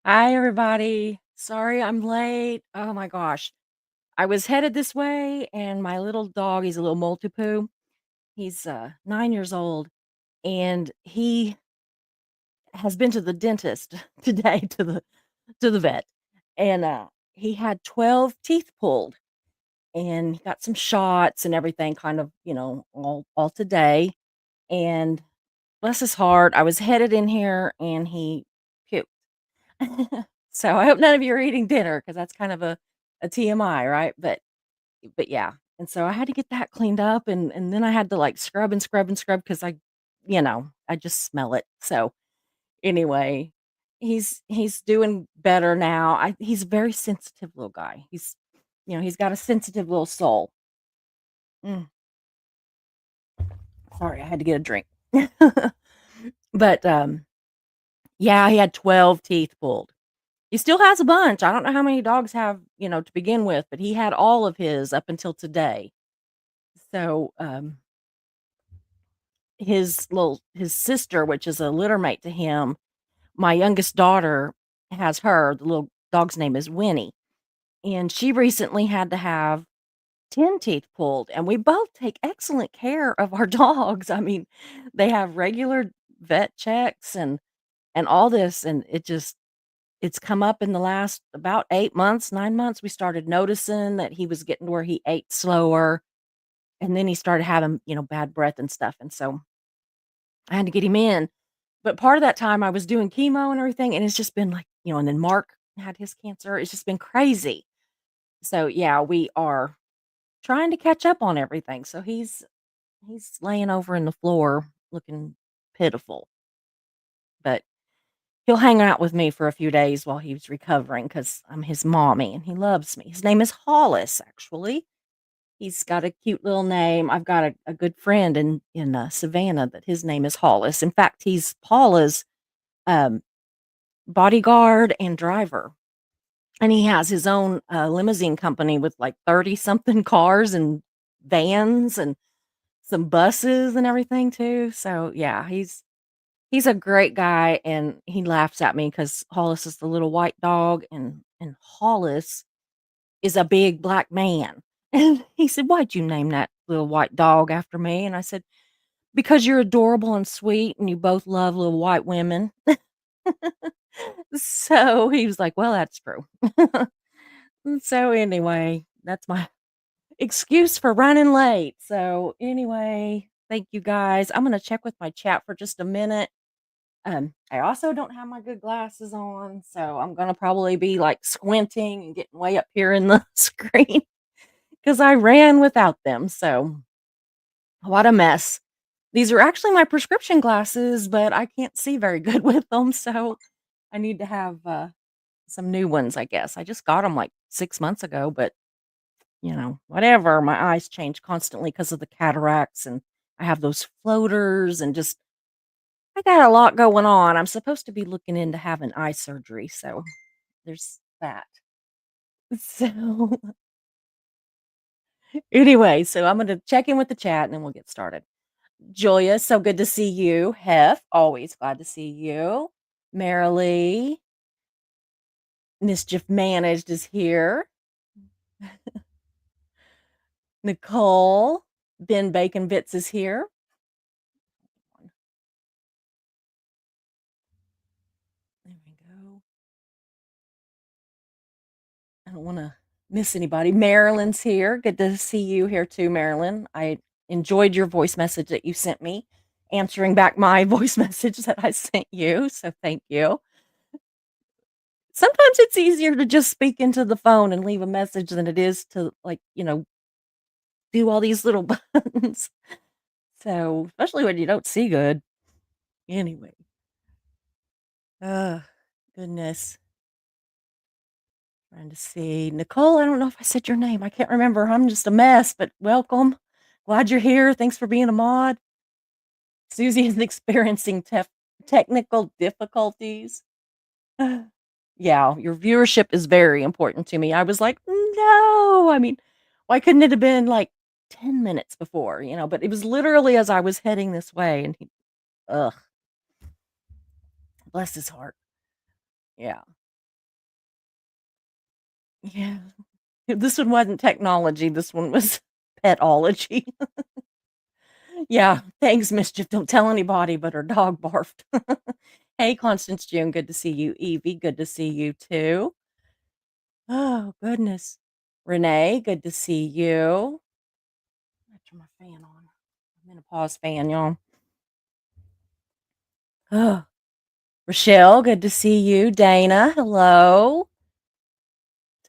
Hi, everybody. Sorry I'm late. Oh my gosh. I was headed this way, and my little dog, he's a little Maltipoo. He's 9 years old, and he has been to the dentist today to the vet. And he had 12 teeth pulled, and he got some shots and everything, kind of, all today. And bless his heart, I was headed in here, and he puked. So, I hope none of you are eating dinner because that's kind of a TMI, right? But yeah, and so I had to get that cleaned up, and then I had to, like, scrub and scrub and scrub because I just smell it. So, anyway, he's doing better now. He's a very sensitive little guy. He's got a sensitive little soul. Mm, sorry, I had to get a drink. But, yeah, he had 12 teeth pulled. He still has a bunch. I don't know how many dogs have, to begin with, but he had all of his up until today. So, his sister, which is a litter mate to him, my youngest daughter has her. The little dog's name is Winnie, and she recently had to have 10 teeth pulled, and we both take excellent care of our dogs. I mean, they have regular vet checks and all this, and it's come up in the last about 8 months, 9 months. We started noticing that he was getting to where he ate slower, and then he started having, bad breath and stuff, and so I had to get him in. But part of that time, I was doing chemo and everything, and it's just been like, and then Mark had his cancer. It's just been crazy. So, yeah, we are trying to catch up on everything. So he's laying over in the floor looking pitiful, but he'll hang out with me for a few days while he's recovering because 'cause I'm his mommy and he loves me. His name is Hollis, actually. He's got a cute little name. I've got a good friend in Savannah that his name is Hollis. In fact, he's Paula's, um, bodyguard and driver, and he has his own, limousine company with, like, 30 something cars and vans and some buses and everything too. So, yeah, he's a great guy, and he laughs at me because Hollis is the little white dog, and Hollis is a big black man. And he said, "Why'd you name that little white dog after me?" And I said, "Because you're adorable and sweet, and you both love little white women." So he was like, "Well, that's true." And so anyway, that's my excuse for running late. So anyway, thank you guys. I'm gonna check with my chat for just a minute. I also don't have my good glasses on, so I'm gonna probably be like squinting and getting way up here in the screen because I ran without them. So what a mess. These are actually my prescription glasses, but I can't see very good with them. So I need to have some new ones, I guess. I just got them like 6 months ago, but whatever. My eyes change constantly because of the cataracts, and I have those floaters, and just I got a lot going on. I'm supposed to be looking into having eye surgery, so there's that. So anyway, so I'm gonna check in with the chat and then we'll get started. Julia, so good to see you. Hef, always glad to see you. Marilee, Mischief Managed is here. Nicole, Ben Bacon Bits is here. There we go. I don't wanna miss anybody. Marilyn's here. Good to see you here too, Marilyn. I enjoyed your voice message that you sent me, answering back my voice message that I sent you, so thank you. Sometimes it's easier to just speak into the phone and leave a message than it is to, like, do all these little buttons. So, especially when you don't see good. Anyway. Goodness. Trying to see. Nicole, I don't know if I said your name. I can't remember. I'm just a mess, but welcome. Glad you're here. Thanks for being a mod. Susie is experiencing technical difficulties. Yeah, your viewership is very important to me. I was like, no. I mean, why couldn't it have been like 10 minutes before, But it was literally as I was heading this way, and ugh, bless his heart. Yeah. Yeah. This one wasn't technology, this one was petology. Yeah, thanks, Mischief, don't tell anybody, but her dog barfed. Hey, Constance June, good to see you. Evie, good to see you too. Oh, goodness. Renee, good to see you. I turn my fan on. Menopause fan, y'all. Oh, Rochelle, good to see you. Dana, hello.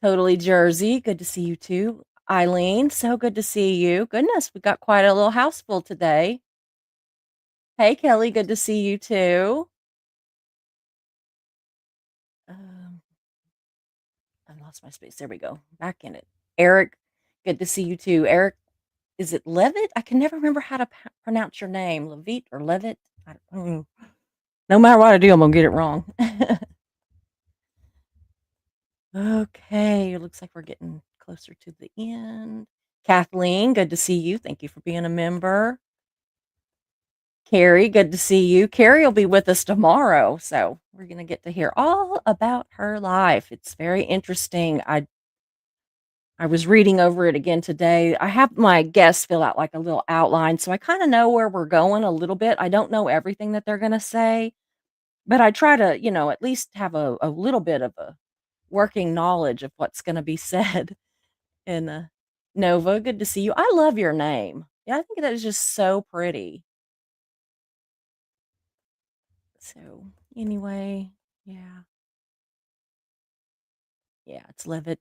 Totally Jersey, good to see you too. Eileen, so good to see you. Goodness, we got quite a little house full today. Hey, Kelly, good to see you too. Um, I lost my space. There we go. Back in it. Eric, good to see you too. Eric, is it Levitt? I can never remember how to pronounce your name. Levitt or Levitt? I don't know. No matter what I do, I'm gonna get it wrong. Okay, it looks like we're getting closer to the end. Kathleen, good to see you. Thank you for being a member. Carrie, good to see you. Carrie will be with us tomorrow, so we're gonna get to hear all about her life. It's very interesting. I was reading over it again today. I have my guests fill out like a little outline, so I kind of know where we're going a little bit. I don't know everything that they're gonna say, but I try to, at least have a little bit of a working knowledge of what's gonna be said. And Nova, good to see you. I love your name. Yeah, I think that is just so pretty. So anyway, yeah, yeah, it's Levitt.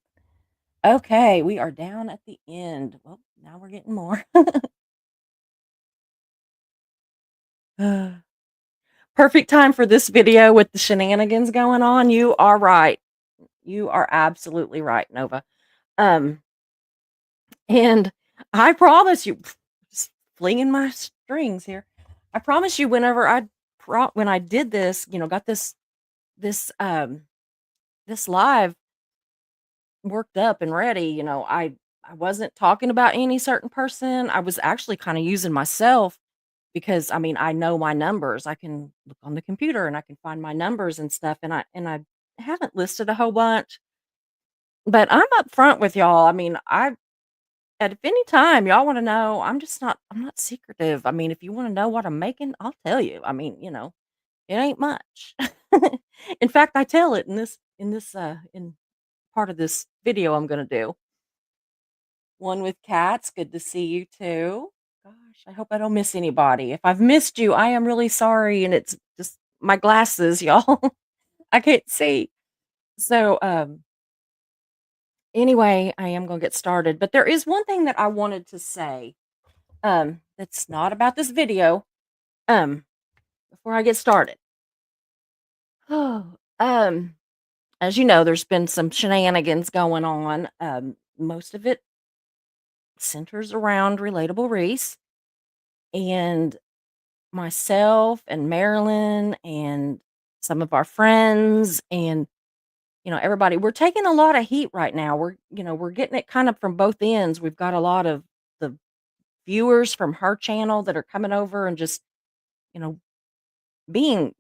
Okay, we are down at the end. Well, now we're getting more. Perfect time for this video with the shenanigans going on. You are right. You are absolutely right, Nova. Um, and I promise you, just flinging my strings here. I promise you, whenever when I did this, got this this live worked up and ready, I wasn't talking about any certain person. I was actually kind of using myself because I mean, I know my numbers. I can look on the computer and I can find my numbers and stuff, and I haven't listed a whole bunch, but I'm upfront with y'all. I mean, I at if any time y'all want to know, I'm not secretive. I mean, if you want to know what I'm making, I'll tell you. I mean, it ain't much. In fact, I tell it in part of this video I'm gonna do. One with cats, good to see you too. Gosh, I hope I don't miss anybody. If I've missed you, I am really sorry, and it's just my glasses, y'all. I can't see. So, anyway, I am gonna get started, but there is one thing that I wanted to say, that's not about this video, um, before I get started. Oh, as you know, there's been some shenanigans going on. Most of it centers around Relatable Reese and myself and Marilyn and some of our friends and everybody. We're taking a lot of heat right now. We're getting it kind of from both ends. We've got a lot of the viewers from her channel that are coming over and just, you know, being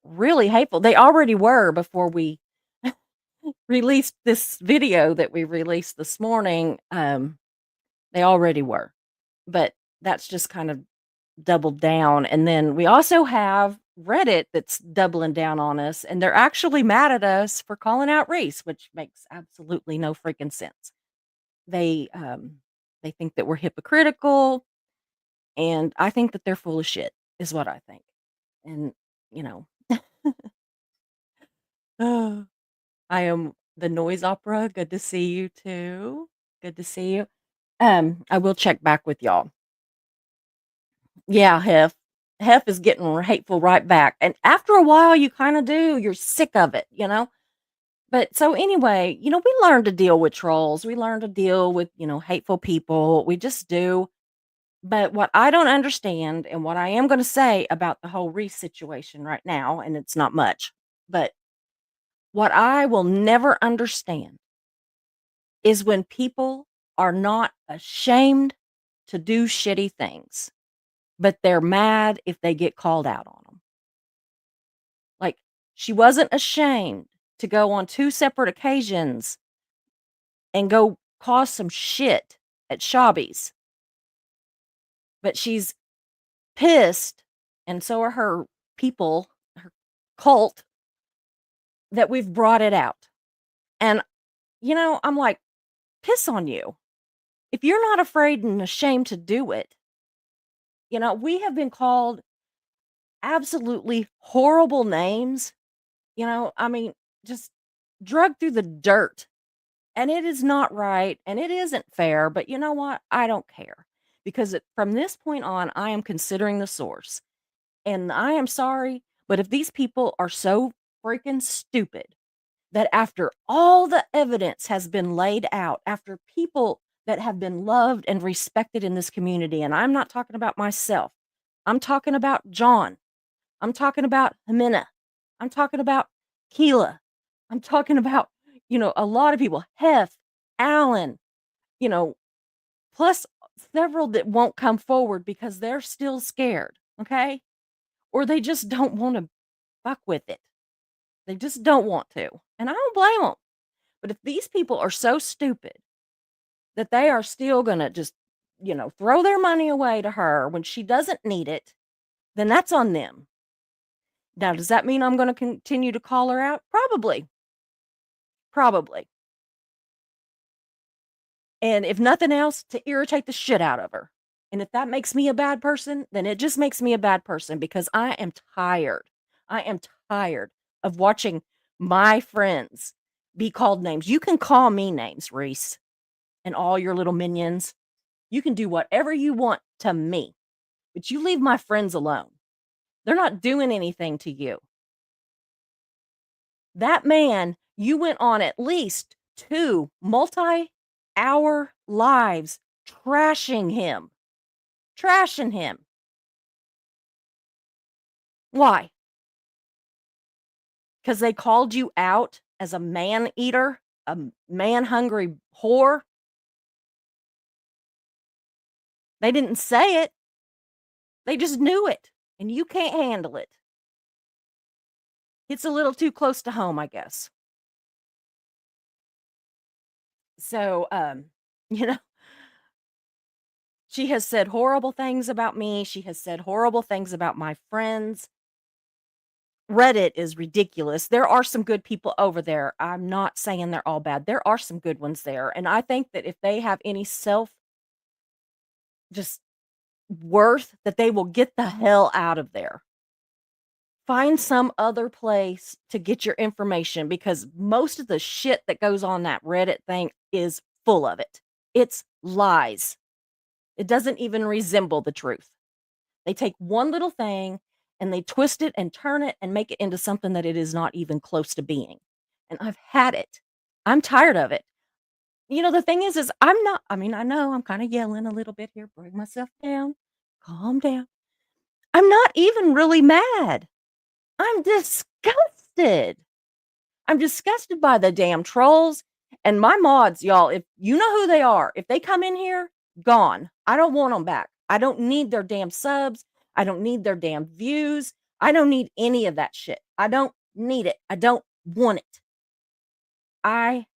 really hateful. They already were before we released this video that we released this morning. They already were. But that's just kind of doubled down, and then we also have Reddit that's doubling down on us, and they're actually mad at us for calling out Reese, which makes absolutely no freaking sense. They think that we're hypocritical, and I think that they're full of shit, is what I think. And, you know, oh, I am the noise opera. Good to see you too. Good to see you. I will check back with y'all. Yeah, Hef. Hef is getting hateful right back. And after a while, you kind of do. You're sick of it. But so anyway, we learn to deal with trolls. We learn to deal with, hateful people. We just do. But what I don't understand and what I am going to say about the whole Reese situation right now, and it's not much, but what I will never understand is when people are not ashamed to do shitty things, but they're mad if they get called out on them. Like, she wasn't ashamed to go on 2 separate occasions and go cause some shit at Shawbies. But she's pissed, and so are her people, her cult, that we've brought it out. And, I'm like, piss on you. If you're not afraid and ashamed to do it, we have been called absolutely horrible names, I mean, just drug through the dirt. And it is not right and it isn't fair. But you know what? I don't care because from this point on, I am considering the source. And I am sorry, but if these people are so freaking stupid that after all the evidence has been laid out, after people that have been loved and respected in this community, and I'm not talking about myself, I'm talking about John, I'm talking about Jimena, I'm talking about Keela, I'm talking about, a lot of people, Hef, Alan, you know, plus several that won't come forward because they're still scared, okay? Or they just don't want to fuck with it. They just don't want to. And I don't blame them. But if these people are so stupid that they are still going to just, throw their money away to her when she doesn't need it, then that's on them. Now, does that mean I'm going to continue to call her out? Probably. Probably. And if nothing else, to irritate the shit out of her. And if that makes me a bad person, then it just makes me a bad person because I am tired. I am tired of watching my friends be called names. You can call me names, Reese, and all your little minions. You can do whatever you want to me, but you leave my friends alone. They're not doing anything to you. That man, you went on at least 2 multi-hour lives trashing him. Trashing him. Why? Because they called you out as a man-eater, a man-hungry whore? They didn't say it. They just knew it, and you can't handle it. It's a little too close to home, I guess. So, you know, she has said horrible things about me. She has said horrible things about my friends. Reddit is ridiculous. There are some good people over there. I'm not saying they're all bad. There are some good ones there. And I think that if they have any self just worth, that they will get the hell out of there. Find some other place to get your information because most of the shit that goes on that Reddit thing is full of it. It's lies. It doesn't even resemble the truth. They take one little thing and they twist it and turn it and make it into something that it is not even close to being. And I've had it. I'm tired of it. The thing is I'm not, I mean, I know I'm kind of yelling a little bit here, bring myself down, calm down. I'm not even really mad. I'm disgusted. I'm disgusted by the damn trolls and my mods, y'all. If you know who they are, if they come in here, gone. I don't want them back. I don't need their damn subs. I don't need their damn views. I don't need any of that shit. I don't need it. I don't want it. I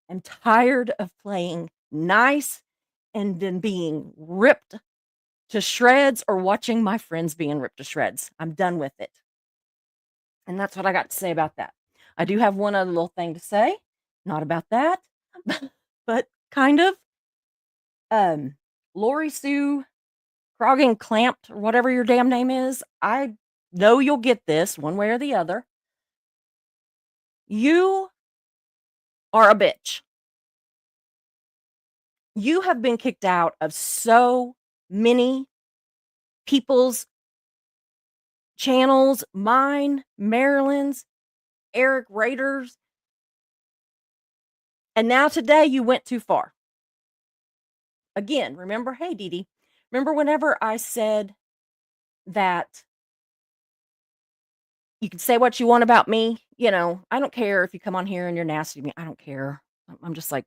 am tired of playing nice and then being ripped to shreds or watching my friends being ripped to shreds. I'm done with it. And that's what I got to say about that. I do have one other little thing to say, not about that, but kind of. Lori Sue Croggin Clamped, or whatever your damn name is. I know you'll get this one way or the other. You are a bitch. You have been kicked out of so many people's channels, mine, Marilyn's, Eric Rader's. And now today you went too far. Again, remember, hey, Dee Dee, remember whenever I said that you can say what you want about me? I don't care if you come on here and you're nasty to me. I don't care. I'm just like,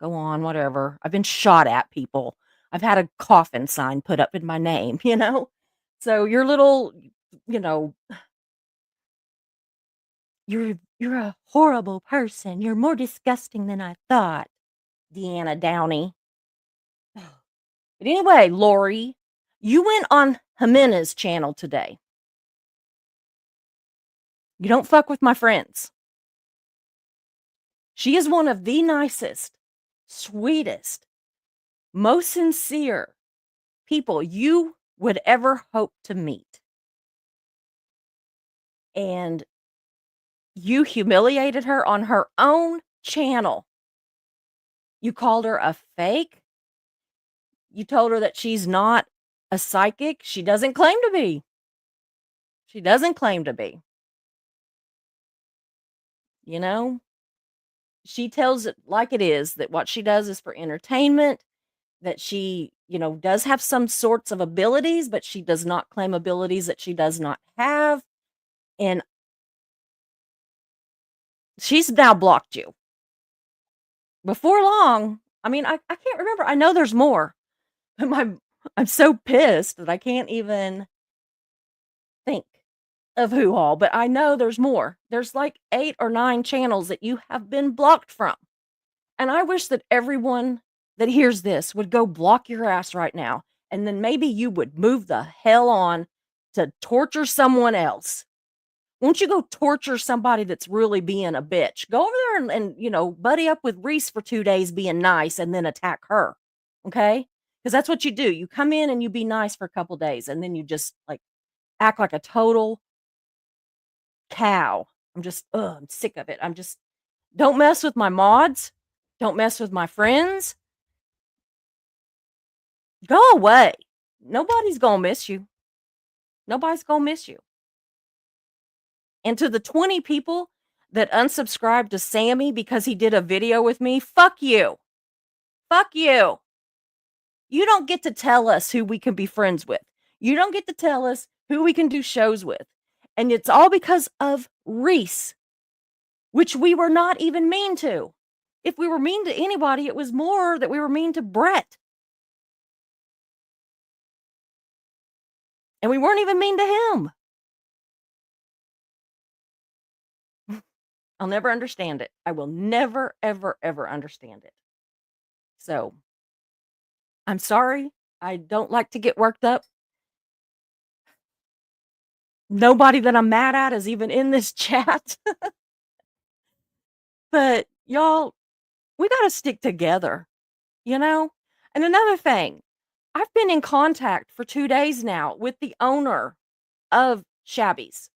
go on, whatever. I've been shot at, people. I've had a coffin sign put up in my name, So your little, you know, you're a horrible person. You're more disgusting than I thought. Deanna Downey. But anyway, Lori, you went on Jimenez's channel today. You don't fuck with my friends. She is one of the nicest, sweetest, most sincere people you would ever hope to meet. And you humiliated her on her own channel. You called her a fake. You told her that she's not a psychic. She doesn't claim to be. She doesn't claim to be. You know, she tells it like it is that what she does is for entertainment, that she, does have some sorts of abilities, but she does not claim abilities that she does not have. And she's now blocked you. Before long, I mean, I can't remember. I know there's more. But I'm so pissed that I can't even think of who all, but I know there's more. There's like 8 or 9 channels that you have been blocked from. And I wish that everyone that hears this would go block your ass right now. And then maybe you would move the hell on to torture someone else. Won't you go torture somebody that's really being a bitch? Go over there and buddy up with Reese for 2 days being nice and then attack her. Okay? Because that's what you do. You come in and you be nice for a couple days and then you just like act like a total cow. I'm sick of it. Don't mess with my mods. Don't mess with my friends. Go away. Nobody's gonna miss you. Nobody's gonna miss you. And to the 20 people that unsubscribed to Sammy because he did a video with me, fuck you. Fuck you. You don't get to tell us who we can be friends with. You don't get to tell us who we can do shows with. And it's all because of Reese, which we were not even mean to. If we were mean to anybody, it was more that we were mean to Brett. And we weren't even mean to him. I'll never understand it. I will never, ever, ever understand it. So I'm sorry. I don't like to get worked up. Nobody that I'm mad at is even in this chat. But y'all, we got to stick together, you know? And another thing, I've been in contact for 2 days now with the owner of Shabby's.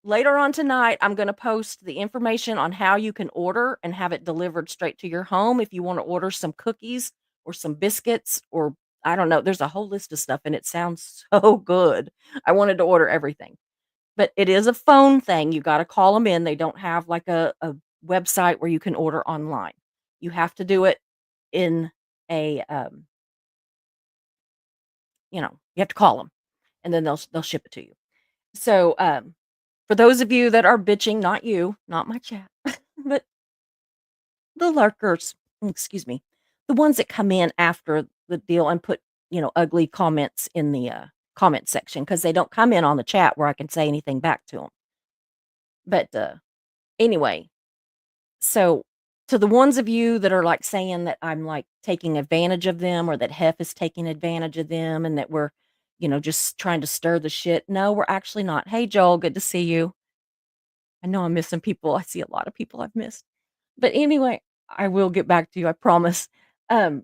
Later on tonight, I'm going to post the information on how you can order and have it delivered straight to your home if you want to order some cookies or some biscuits or I don't know. There's a whole list of stuff and it sounds so good. I wanted to order everything. But it is a phone thing. You got to call them in. They don't have like a website where you can order online. You have to do it in a you have to call them and then they'll ship it to you. So, for those of you that are bitching, not you, not my chat, but the lurkers, excuse me, the ones that come in after the deal and put, ugly comments in the comment section because they don't come in on the chat where I can say anything back to them. But anyway, so to the ones of you that are like saying that I'm like taking advantage of them or that Hef is taking advantage of them and that we're, just trying to stir the shit. No, we're actually not. Hey, Joel, good to see you. I know I'm missing people. I see a lot of people I've missed. But anyway, I will get back to you, I promise. Um,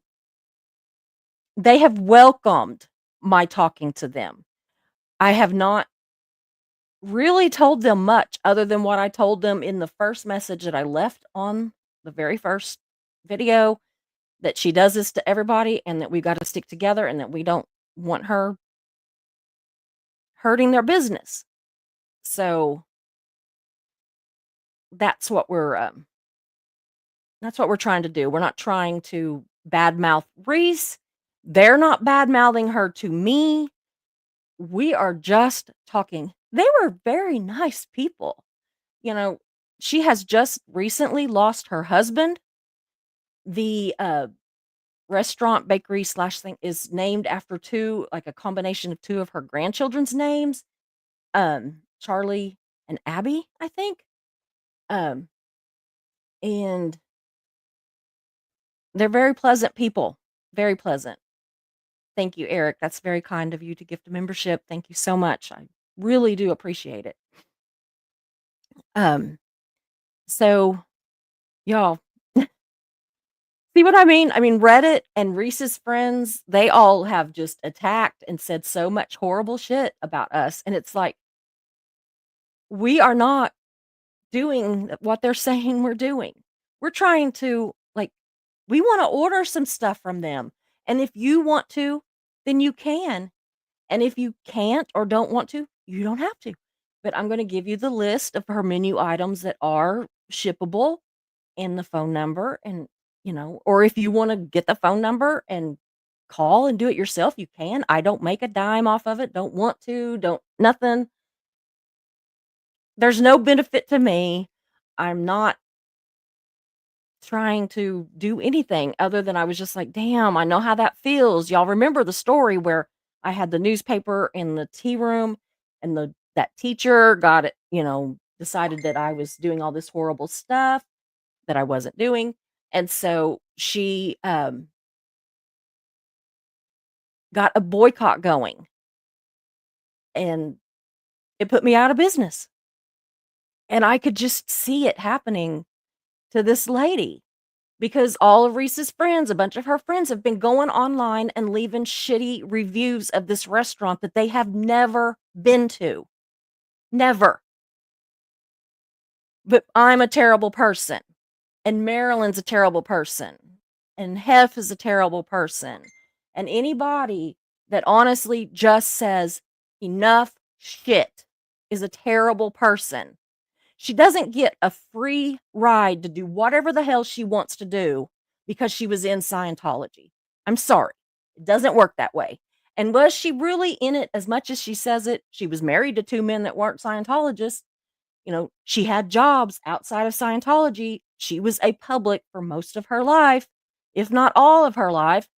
they have welcomed my talking to them. I have not really told them much other than what I told them in the first message that I left on the very first video that she does this to everybody and that we got to stick together and that we don't want her hurting their business. So that's what we're trying to do. We're not trying to badmouth Reese. They're not bad-mouthing her to me. We are just talking. They were very nice people. She has just recently lost her husband. The restaurant bakery slash thing is named after two, like a combination of two of her grandchildren's names. Charlie and Abby, I think. Um, and They're very pleasant people, very pleasant. Thank you, Eric. That's very kind of you to gift a membership. Thank you so much. I really do appreciate it. Um, so y'all see what I mean? I mean, Reddit and Reese's friends, they all have just attacked and said so much horrible shit about us. And it's like, we are not doing what they're saying we're doing. We're trying to, like, we want to order some stuff from them. And if you want to, then you can. And if you can't or don't want to, you don't have to. But I'm going to give you the list of her menu items that are shippable and the phone number. And, or if you want to get the phone number and call and do it yourself, you can. I don't make a dime off of it. Don't want to, don't, nothing. There's no benefit to me. I'm not trying to do anything other than I was just like, "Damn, I know how that feels." Y'all remember the story where I had the newspaper in the tea room and that teacher got it, decided that I was doing all this horrible stuff that I wasn't doing. And so she got a boycott going and it put me out of business. And I could just see it happening to this lady. Because all of Reese's friends, a bunch of her friends have been going online and leaving shitty reviews of this restaurant that they have never been to. Never. But I'm a terrible person. And Marilyn's a terrible person. And Hef is a terrible person. And anybody that honestly just says enough shit is a terrible person. She doesn't get a free ride to do whatever the hell she wants to do because she was in Scientology. I'm sorry. It doesn't work that way. And was she really in it as much as she says it? She was married to two men that weren't Scientologists. She had jobs outside of Scientology. She was a public for most of her life, if not all of her life.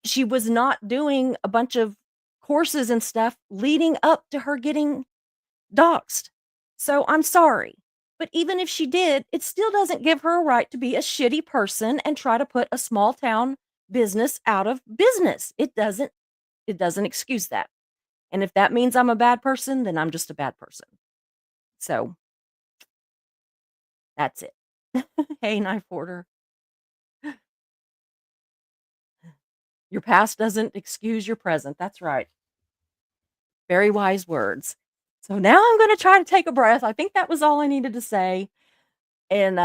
She was not doing a bunch of courses and stuff leading up to her getting doxed. So I'm sorry. But even if she did, it still doesn't give her a right to be a shitty person and try to put a small town business out of business. It doesn't excuse that. And if that means I'm a bad person, then I'm just a bad person. So that's it. Hey, knife order. Your past doesn't excuse your present. That's right. Very wise words. So now I'm going to try to take a breath. I think that was all I needed to say. And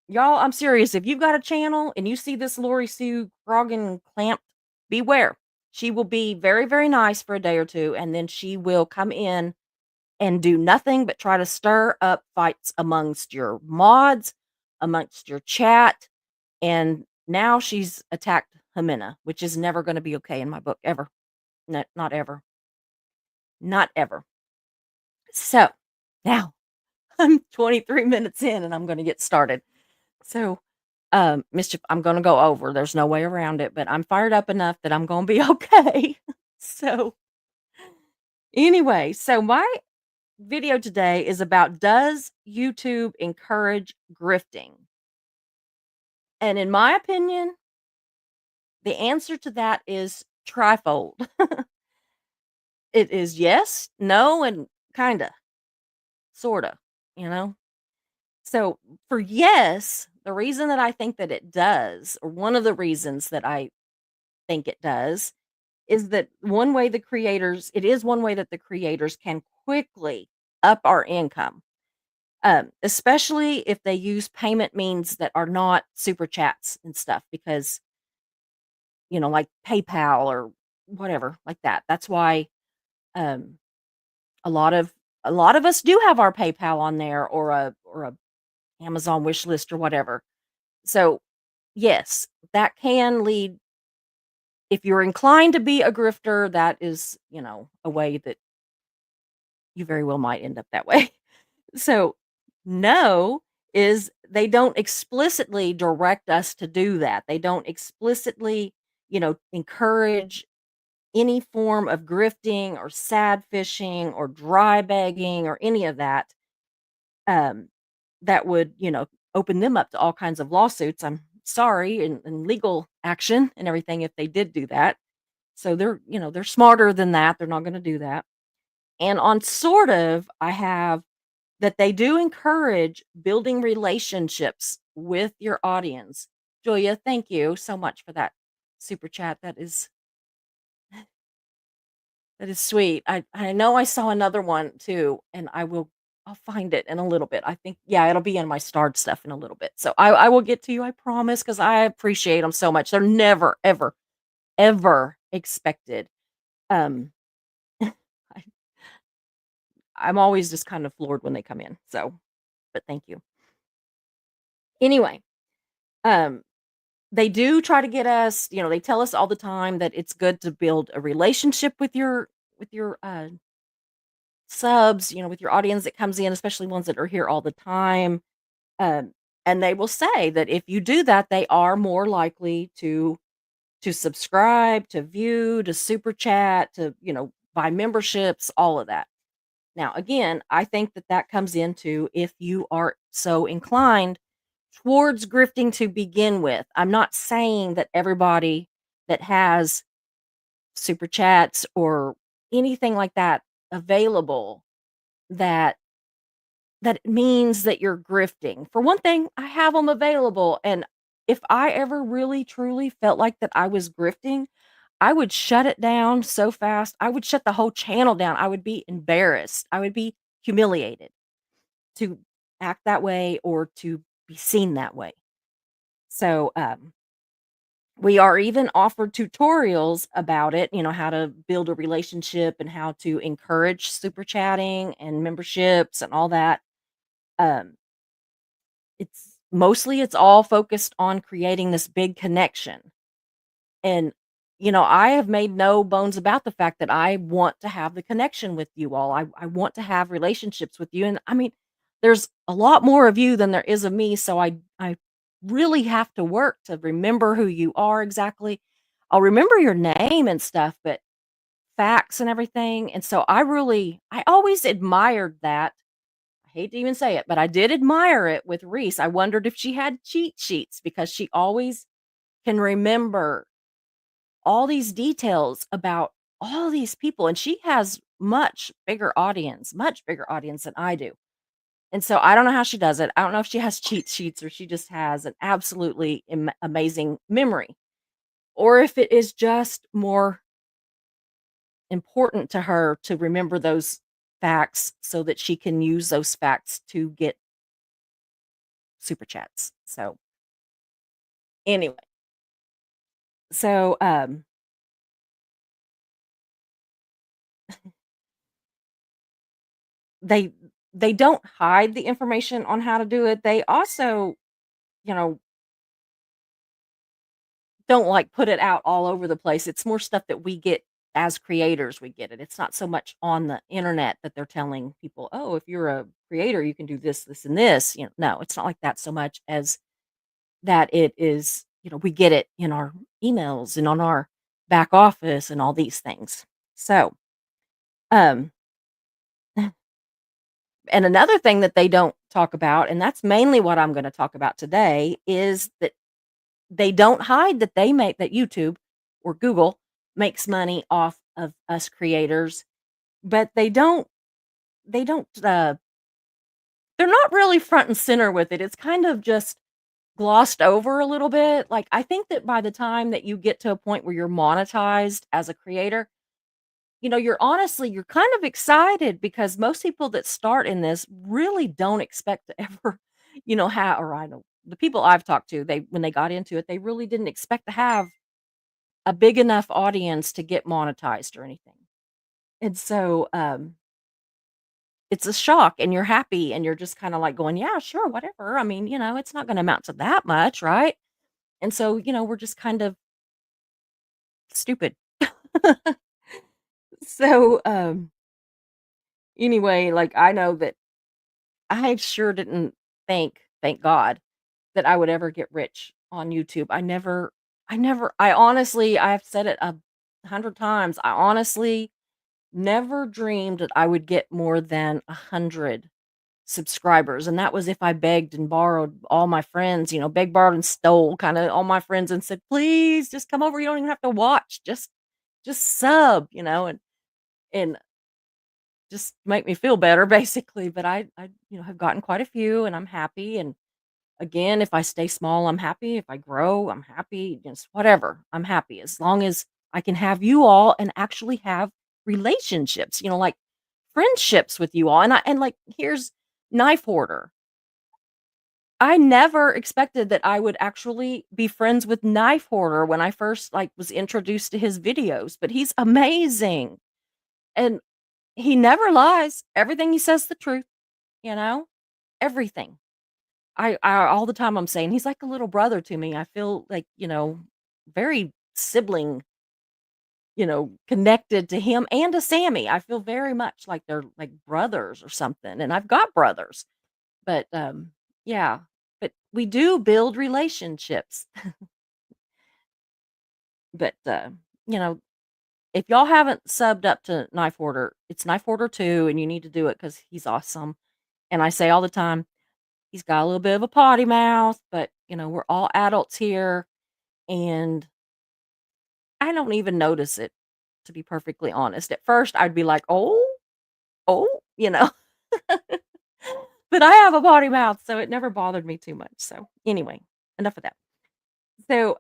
y'all, I'm serious. If you've got a channel and you see this Lori Sue Grogan clamped, beware. She will be very, very nice for a day or two, and then she will come in and do nothing but try to stir up fights amongst your mods, amongst your chat. And now she's attacked Jimena, which is never going to be okay in my book, ever. Not ever. Not ever. So now I'm 23 minutes in and I'm going to get started. So, mischief, I'm gonna go over. There's no way around it, but I'm fired up enough that I'm gonna be okay. So, anyway, so my video today is about, does YouTube encourage grifting? And in my opinion, the answer to that is trifold. It is yes, no, and kinda, sorta, you know? So, for yes, the reason that I think that it does, or one of the reasons that I think it does, is that it is one way that the creators can quickly up our income, especially if they use payment means that are not super chats and stuff, because, like PayPal or whatever like that. That's why, um, a lot of us do have our PayPal on there, or a Amazon wish list or whatever. So, yes, that can lead, if you're inclined to be a grifter, that is, a way that you very well might end up that way. So, no is, they don't explicitly direct us to do that. They don't explicitly, encourage any form of grifting or sad fishing or dry begging or any of that. Um, that would, open them up to all kinds of lawsuits. I'm sorry and legal action and everything if they did do that. So they're smarter than that. They're not gonna do that. And on sort of, I have that they do encourage building relationships with your audience. Julia, thank you so much for that super chat. That is sweet. I know I saw another one too, and I'll find it in a little bit. I think yeah, it'll be in my starred stuff in a little bit. So I will get to you, I promise, because I appreciate them so much. They're never, ever, ever expected. Um, I, I'm always just kind of floored when they come in. So, but thank you. Anyway, um, they do try to get us. They tell us all the time that it's good to build a relationship with your subs, with your audience that comes in, especially ones that are here all the time. Um, and they will say that if you do that, they are more likely to subscribe, to view, to super chat, to buy memberships, all of that. Now, again, I think that that comes into if you are so inclined towards grifting to begin with. I'm not saying that everybody that has super chats or anything like that available that that means that you're grifting. For one thing, I have them available, and if I ever really truly felt like that I was grifting, I would shut it down so fast. I would shut the whole channel down. I would be embarrassed. I would be humiliated to act that way or to be seen that way. So, we are even offered tutorials about it, how to build a relationship and how to encourage super chatting and memberships and all that. Um, it's all focused on creating this big connection. And, I have made no bones about the fact that I want to have the connection with you all. I want to have relationships with you. And I mean, there's a lot more of you than there is of me. So I really have to work to remember who you are exactly. I'll remember your name and stuff, but facts and everything. And so I always admired that. I hate to even say it, but I did admire it with Reese. I wondered if she had cheat sheets because she always can remember all these details about all these people, and she has much bigger audience than I do. And so I don't know how she does it. I don't know if she has cheat sheets or she just has an absolutely amazing memory, or if it is just more important to her to remember those facts so that she can use those facts to get super chats. So anyway, so they they don't hide the information on how to do it. They also, you know, don't, like, put it out all over the place. It's more stuff that we get as creators, we get it. It's not so much on the internet that they're telling people, "Oh, if you're a creator, you can do this, this, and this." No, it's not like that so much as that it is, we get it in our emails and on our back office and all these things. So, um, and another thing that they don't talk about, and that's mainly what I'm gonna talk about today, is that they don't hide that YouTube or Google makes money off of us creators, but they don't, they're not really front and center with it. It's kind of just glossed over a little bit. Like, I think that by the time that you get to a point where you're monetized as a creator, you're kind of excited because most people that start in this really don't expect to ever, have or I know the people I've talked to, they when they got into it, they really didn't expect to have a big enough audience to get monetized or anything. And so, it's a shock and you're happy and you're just kinda like going, "Yeah, sure, whatever. I mean, it's not gonna amount to that much, right?" And so, we're just kind of stupid. So, anyway, like, I know that I sure didn't thank God, that I would ever get rich on YouTube. I honestly I've said it 100 times, I honestly never dreamed that I would get more than 100 subscribers, and that was if I begged and borrowed all my friends, begged, borrowed, and stole kinda all my friends and said, "Please, just come over, you don't even have to watch, just sub," and just make me feel better basically, but I have gotten quite a few, and I'm happy, and again, if I stay small, I'm happy. If I grow, I'm happy. Just whatever, I'm happy as long as I can have you all and actually have relationships, like friendships with you all. And here's knife hoarder. I never expected that I would actually be friends with knife hoarder when I first was introduced to his videos, but he's amazing. And he never lies. Everything he says the truth, you know? Everything. I all the time I'm saying he's like a little brother to me. I feel like, very sibling, connected to him and to Sammy. I feel very much like they're like brothers or something. And I've got brothers, but yeah, but we do build relationships. But you know, if y'all haven't subbed up to Knife Order, it's Knife Order 2 and you need to do it cuz he's awesome. And I say all the time, he's got a little bit of a potty mouth, but we're all adults here. And I don't even notice it, to be perfectly honest. At first, I'd be like, "Oh, oh," you know? But I have a potty mouth, so it never bothered me too much. So, anyway, enough of that. So,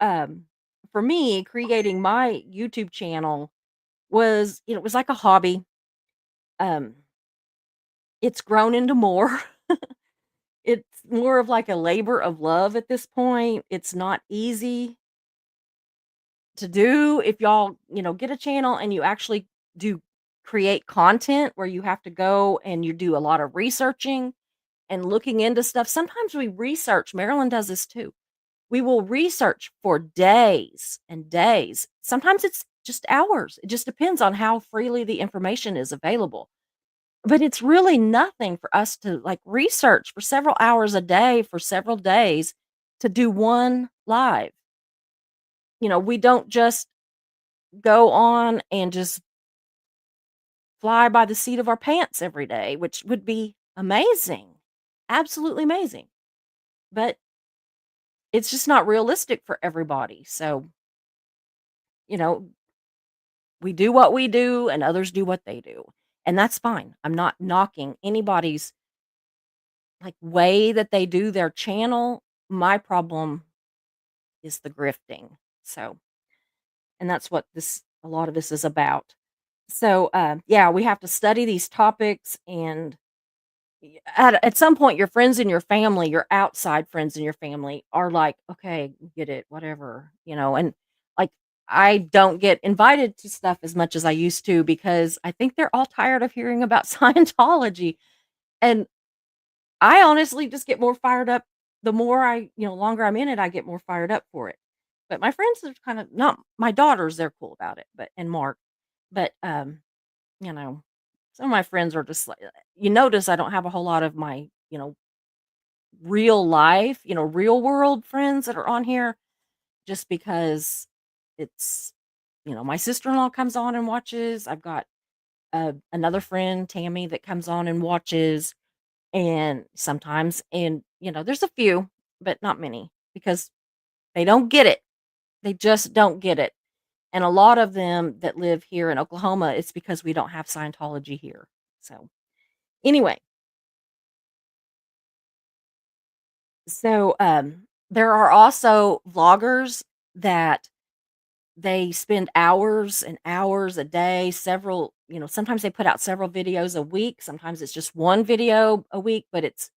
for me, creating my YouTube channel it was like a hobby. Um, it's grown into more. It's more of like a labor of love at this point. It's not easy to do if y'all, get a channel and you actually do create content where you have to go and you do a lot of researching and looking into stuff. Sometimes we research, Marilyn does this too. We will research for days and days. Sometimes it's just hours. It just depends on how freely the information is available. But it's really nothing for us to research for several hours a day for several days to do one live. We don't just go on and just fly by the seat of our pants every day, which would be amazing. Absolutely amazing. But it's just not realistic for everybody. So, you know, we do what we do and others do what they do. And that's fine. I'm not knocking anybody's way that they do their channel. My problem is the grifting. So, and that's what this a lot of this is about. So, yeah, we have to study these topics and at some point, your friends and your family, your outside friends and your family are like, "Okay, get it, whatever," and, like, I don't get invited to stuff as much as I used to because I think they're all tired of hearing about Scientology, and I honestly just get more fired up the more longer I'm in it, I get more fired up for it. But my friends are kind of not my daughters, they're cool about it, and Mark, but, you know, some of my friends are just like you notice I don't have a whole lot of my, real life, real world friends that are on here just because it's my sister-in-law comes on and watches. I've got another friend, Tammy, that comes on and watches and sometimes there's a few, but not many because they don't get it. They just don't get it. And a lot of them that live here in Oklahoma, it's because we don't have Scientology here. So, anyway, there are also vloggers that they spend hours and hours a day, sometimes they put out several videos a week, sometimes it's just one video a week, but it's,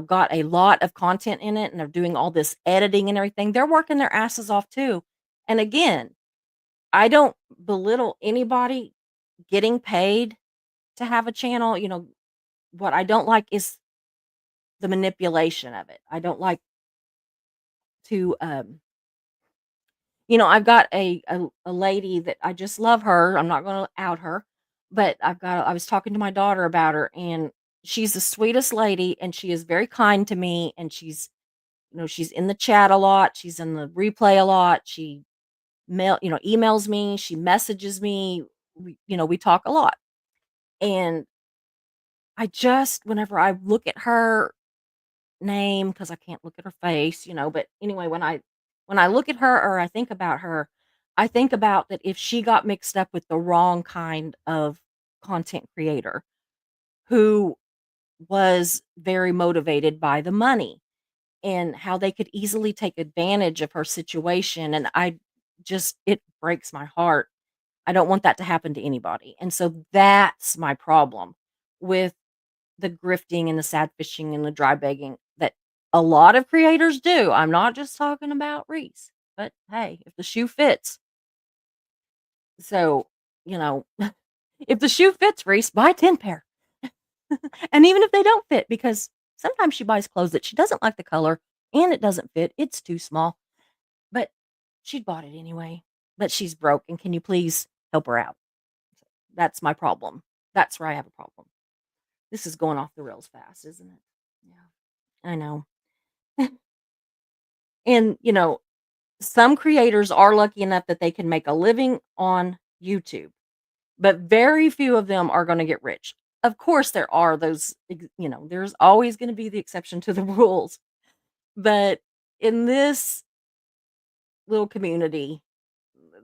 got a lot of content in it and they're doing all this editing and everything. They're working their asses off too. And again, I don't belittle anybody getting paid to have a channel. What I don't like is the manipulation of it. I don't like to I've got a lady that I just love her. I'm not gonna out her, but I was talking to my daughter about her, and she's the sweetest lady, and she is very kind to me, and she's in the chat a lot, she's in the replay a lot, she emails me, she messages me, we talk a lot, and I just whenever I look at her name, because I can't look at her face, but anyway, when I look at her or I think about her, I think about that if she got mixed up with the wrong kind of content creator who was very motivated by the money and how they could easily take advantage of her situation, and I just it breaks my heart. I don't want that to happen to anybody, and so that's my problem with the grifting and the sad fishing and the dry begging that a lot of creators do. I'm not just talking about Reese, but hey, if the shoe fits. So, you know, if the shoe fits, Reese, buy 10 pair. And even if they don't fit, because sometimes she buys clothes that she doesn't like the color and it doesn't fit, it's too small, but she'd bought it anyway. But she's broke, and can you please help her out? That's my problem. That's where I have a problem. This is going off the rails fast, isn't it? Yeah, I know. And, some creators are lucky enough that they can make a living on YouTube, but very few of them are gonna get rich. Of course, there are those, there's always gonna be the exception to the rules, but in this little community,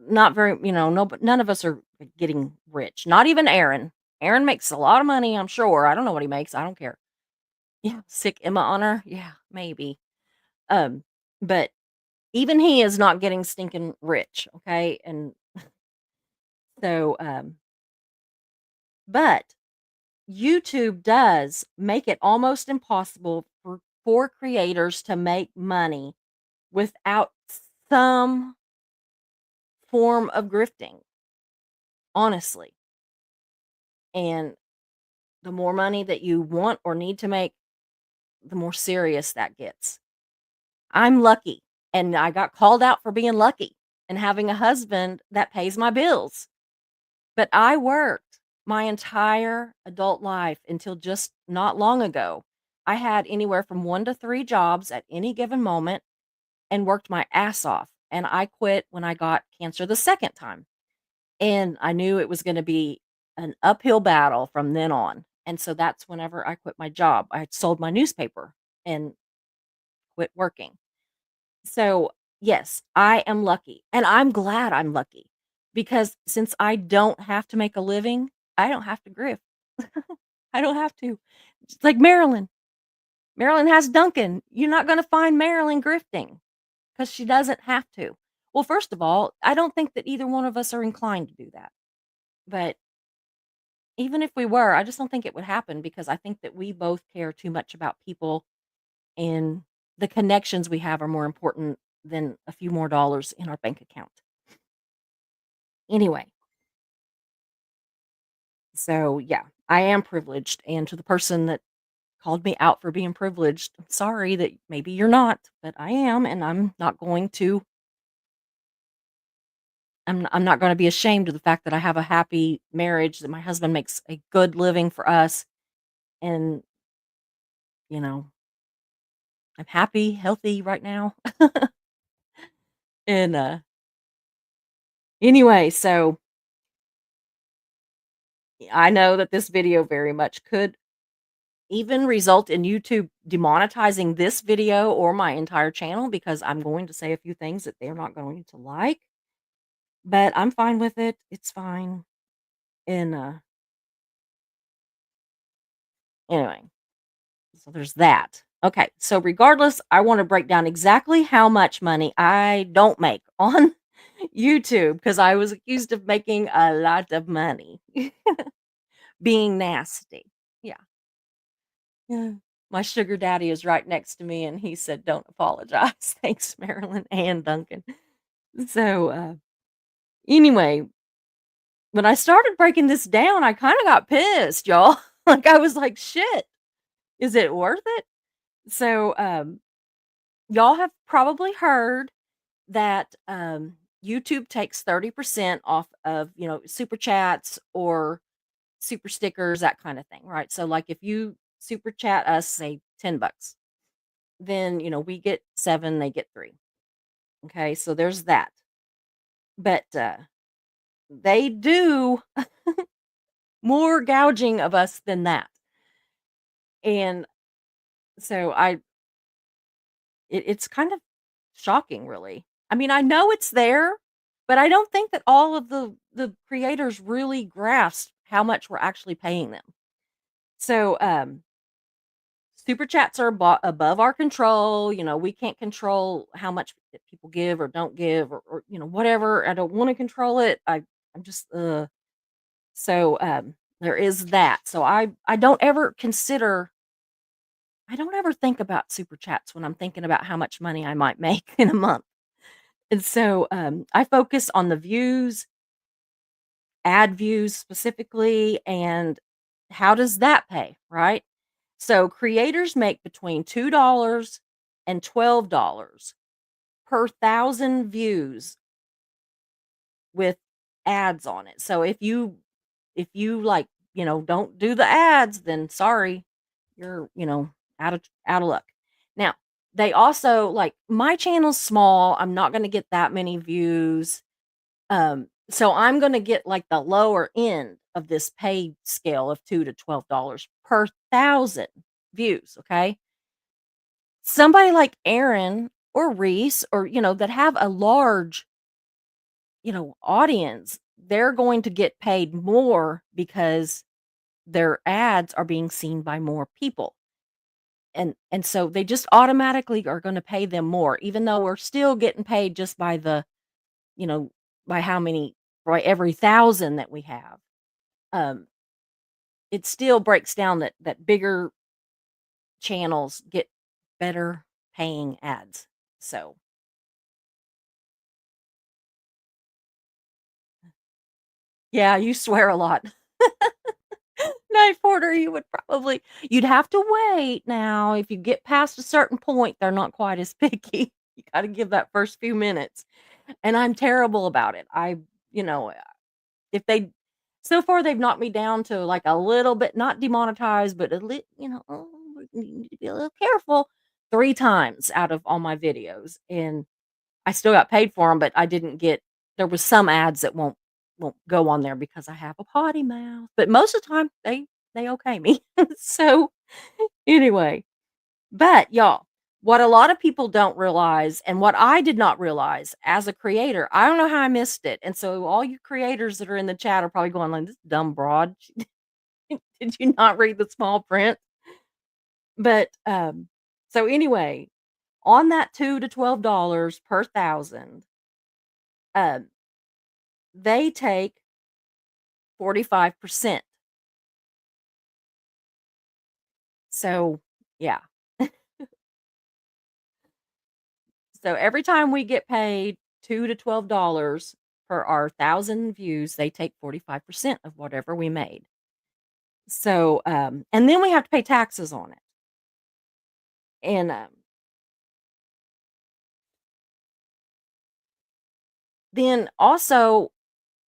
not very no, but none of us are getting rich, not even Aaron. Aaron makes a lot of money, I'm sure. I don't know what he makes, I don't care. Yeah, sick Emma on her? Yeah, maybe. Um, but even he is not getting stinking rich, okay? And so, but YouTube does make it almost impossible for creators to make money without some form of grifting, honestly. And the more money that you want or need to make, the more serious that gets. I'm lucky, and I got called out for being lucky and having a husband that pays my bills. But I worked my entire adult life until just not long ago. I had anywhere from 1 to 3 jobs at any given moment and worked my ass off, and I quit when I got cancer the second time, and I knew it was gonna be an uphill battle from then on, and so that's whenever I quit my job. I had sold my newspaper and quit working. So, yes, I am lucky, and I'm glad I'm lucky because since I don't have to make a living, I don't have to grift. I don't have to. It's like Marilyn. Marilyn has Duncan. You're not gonna find Marilyn grifting because she doesn't have to. Well, first of all, I don't think that either one of us are inclined to do that. But even if we were, I just don't think it would happen because I think that we both care too much about people, and the connections we have are more important than a few more dollars in our bank account. Anyway, so yeah, I am privileged, and to the person that called me out for being privileged, I'm sorry that maybe you're not, but I am, and I'm not gonna be ashamed of the fact that I have a happy marriage, that my husband makes a good living for us, and, you know, I'm happy, healthy right now. And, anyway, so I know that this video very much could even result in YouTube demonetizing this video or my entire channel because I'm going to say a few things that they're not going to like, but I'm fine with it. It's fine. And anyway, so there's that. Okay, so regardless, I want to break down exactly how much money I don't make on YouTube because I was accused of making a lot of money being nasty. Yeah. Yeah. My sugar daddy is right next to me and he said, "Don't apologize." Thanks, Marilyn and Duncan. So, anyway, when I started breaking this down, I kinda got pissed, y'all. Like, I was like, "Shit, is it worth it?" So, y'all have probably heard that, YouTube takes 30% off of, super chats or super stickers, that kinda thing, right? So, like, if you super chat us, say, 10 bucks, then, we get 7, they get 3. Okay, so there's that. But, they do more gouging of us than that. And so it's kind of shocking, really. I mean, I know it's there, but I don't think that all of the creators really grasp how much we're actually paying them. So, super chats are above our control. We can't control how much that people give or don't give, or whatever. I don't want to control it. I'm just so there is that. So I don't ever think about super chats when I'm thinking about how much money I might make in a month. And so I focus on the views, ad views specifically, and how does that pay, right? So creators make between $2 and $12 per thousand views with ads on it. So if you like, don't do the ads, then sorry, you're, out of luck. Now, they also like my channel's small. I'm not going to get that many views. So I'm going to get like the lower end of this paid scale of 2 to $12 per thousand views, okay? Somebody like Aaron or Reese or that have a large audience, they're going to get paid more because their ads are being seen by more people. And so they just automatically are going to pay them more, even though we're still getting paid just by you know, by how many, by every thousand that we have. Um, it still breaks down that bigger channels get better paying ads. So yeah, you swear a lot. Night porter, you'd have to wait now. If you get past a certain point, they're not quite as picky. You gotta give that first few minutes. And I'm terrible about it. You know, if they so far they've knocked me down to like a little bit, not demonetized, but oh, you need to be a little careful 3 times out of all my videos. And I still got paid for them, but I didn't get there was some ads that won't go on there because I have a potty mouth, but most of the time they okay me. So, anyway, but y'all, what a lot of people don't realize and what I did not realize as a creator, I don't know how I missed it, and so all you creators that are in the chat are probably going like, "This dumb broad, did you not read the small print?" But, so anyway, on that $2 to $12 per thousand, um they take 45%. So, yeah. So every time we get paid $2 to $12 for our 1,000 views, they take 45% of whatever we made. So, and then we have to pay taxes on it. And then also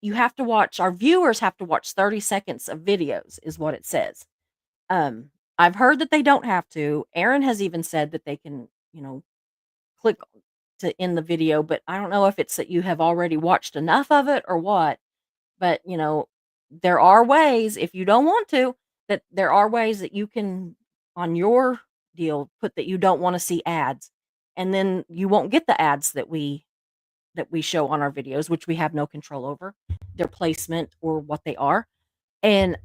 you have to watch our viewers have to watch 30 seconds of videos is what it says. Um, I've heard that they don't have to. Aaron has even said that they can, click to end the video, but I don't know if it's that you have already watched enough of it or what. But, there are ways if you don't want to, that there are ways that you can on your deal put that you don't want to see ads. And then you won't get the ads that we show on our videos, which we have no control over their placement or what they are. And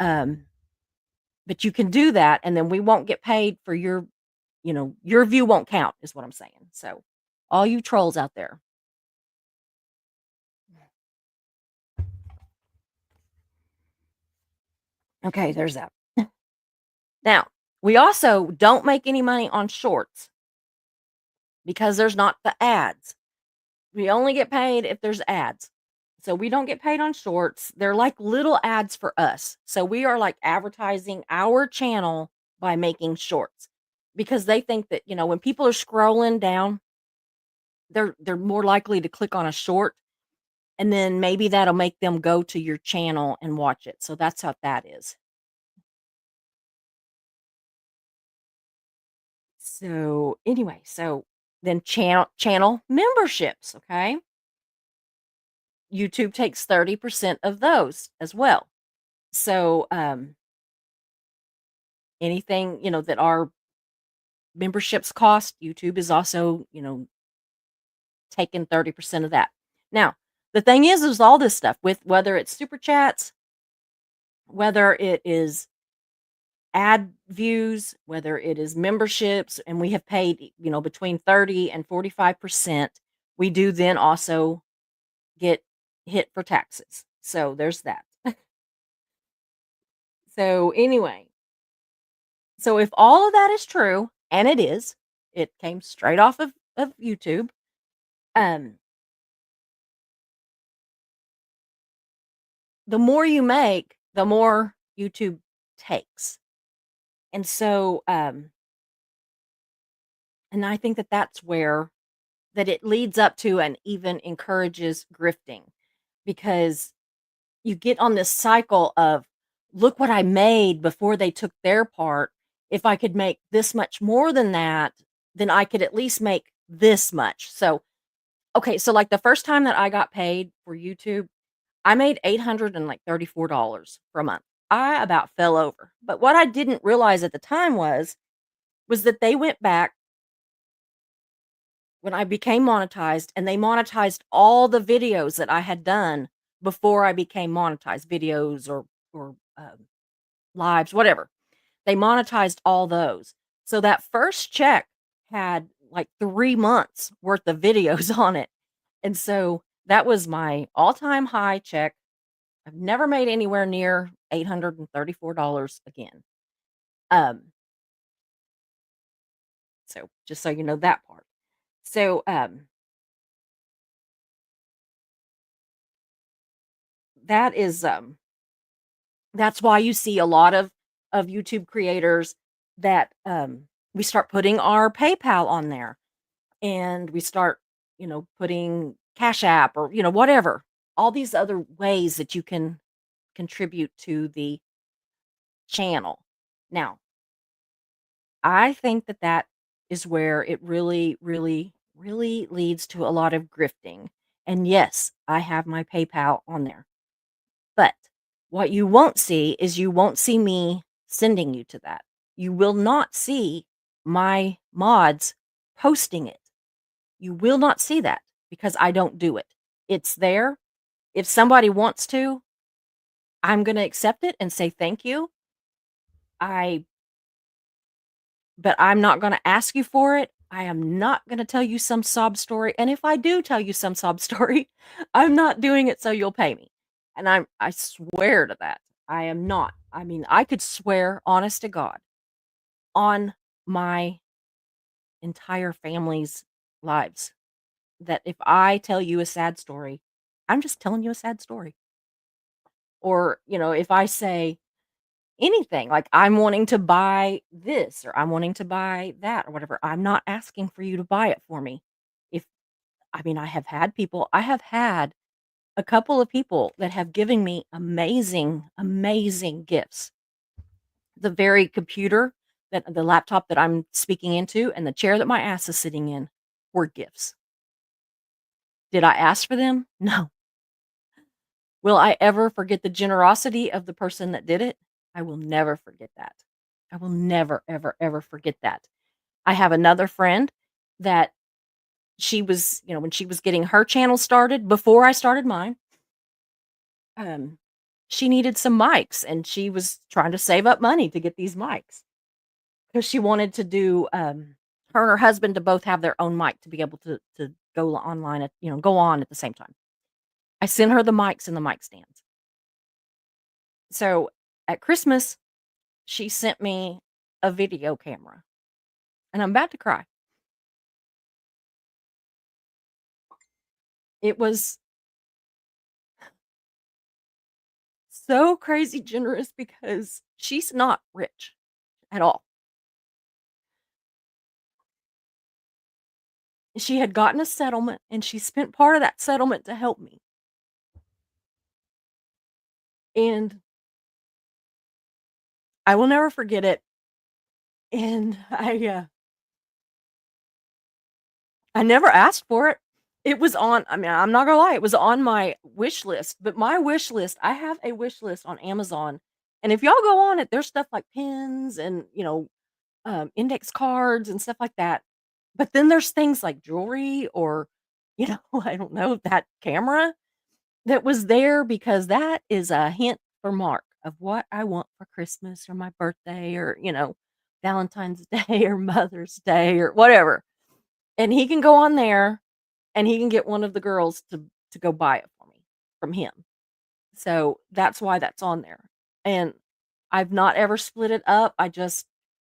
but you can do that and then we won't get paid for your view won't count is what I'm saying. So all you trolls out there. Okay, there's that. Now, we also don't make any money on shorts because there's not the ads. We only get paid if there's ads. So we don't get paid on shorts. They're like little ads for us. So we are like advertising our channel by making shorts because they think that, when people are scrolling down, they're more likely to click on a short and then maybe that'll make them go to your channel and watch it. So that's how that is. So anyway, so then channel memberships, okay? YouTube takes 30% of those as well. So, Anything, that our memberships cost, YouTube is also, taking 30% of that. Now, the thing is all this stuff with whether it's super chats, whether it is ad views, whether it is memberships, and we have paid, between 30 and 45%, we do then also get hit for taxes. So there's that. So anyway, so if all of that is true, and it is, it came straight off of YouTube. Um, the more you make, the more YouTube takes. And so, and I think that that's where that it leads up to and even encourages grifting, because you get on this cycle of, look what I made before they took their part. If I could make this much more than that, then I could at least make this much. So, okay, so like the first time that I got paid for YouTube, I made $834 for a month. I about fell over. But what I didn't realize at the time was that they went back when I became monetized, and they monetized all the videos that I had done before I became monetized, videos or lives, whatever. They monetized all those. So that first check had like 3 months worth of videos on it. And so that was my all-time high check. I've never made anywhere near $834 again. Um, so just so you know that part. So, that is, that's why you see a lot of YouTube creators that, we start putting our PayPal on there, and we start, putting Cash App or, whatever. All these other ways that you can contribute to the channel. Now, I think that that is where it really, really, really leads to a lot of grifting. And yes, I have my PayPal on there. But what you won't see is you won't see me sending you to that. You will not see my mods posting it. You will not see that because I don't do it. It's there. If somebody wants to, I'm going to accept it and say thank you. I But I'm not going to ask you for it. I am not going to tell you some sob story. And if I do tell you some sob story, I'm not doing it so you'll pay me. And I swear to that. I am not. I mean, I could swear, honest to God, on my entire family's lives that if I tell you a sad story, I'm just telling you a sad story. Or, if I say anything like I'm wanting to buy this or I'm wanting to buy that or whatever, I'm not asking for you to buy it for me. If I mean, I have had a couple of people that have given me amazing, amazing gifts. The very computer the laptop that I'm speaking into and the chair that my ass is sitting in were gifts. Did I ask for them? No. Will I ever forget the generosity of the person that did it? I will never forget that. I will never, ever, ever forget that. I have another friend that she was, when she was getting her channel started before I started mine, um, she needed some mics and she was trying to save up money to get these mics because she wanted to do, her and her husband to both have their own mic to be able to go online go on at the same time. I sent her the mics and the mic stands. So at Christmas, she sent me a video camera, and I'm about to cry. It was so crazy generous because she's not rich at all. She had gotten a settlement, and she spent part of that settlement to help me. And I will never forget it. And I never asked for it. It was on I mean, I'm not gonna lie, it was on my wish list, but my wish list I have a wish list on Amazon, And if y'all go on it, there's stuff like pins and, index cards and stuff like that. But then there's things like jewelry or, I don't know, that camera that was there because that is a hint for Mark of what I want for Christmas or my birthday or, Valentine's Day or Mother's Day or whatever. And he can go on there and he can get one of the girls to go buy it for me from him. So that's why that's on there. And I've not ever split it up. I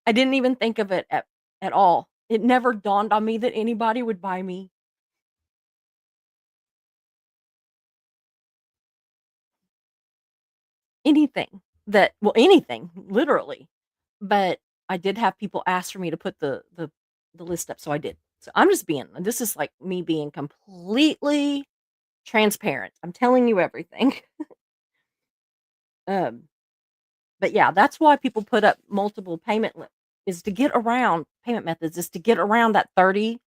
didn't even think of it at all. It never dawned on me that anybody would buy me anything anything, literally. But I did have people ask for me to put the list up, so I did. So this is like me being completely transparent. I'm telling you everything. Um, but yeah, that's why people put up multiple is to get around payment methods, is to get around that 30%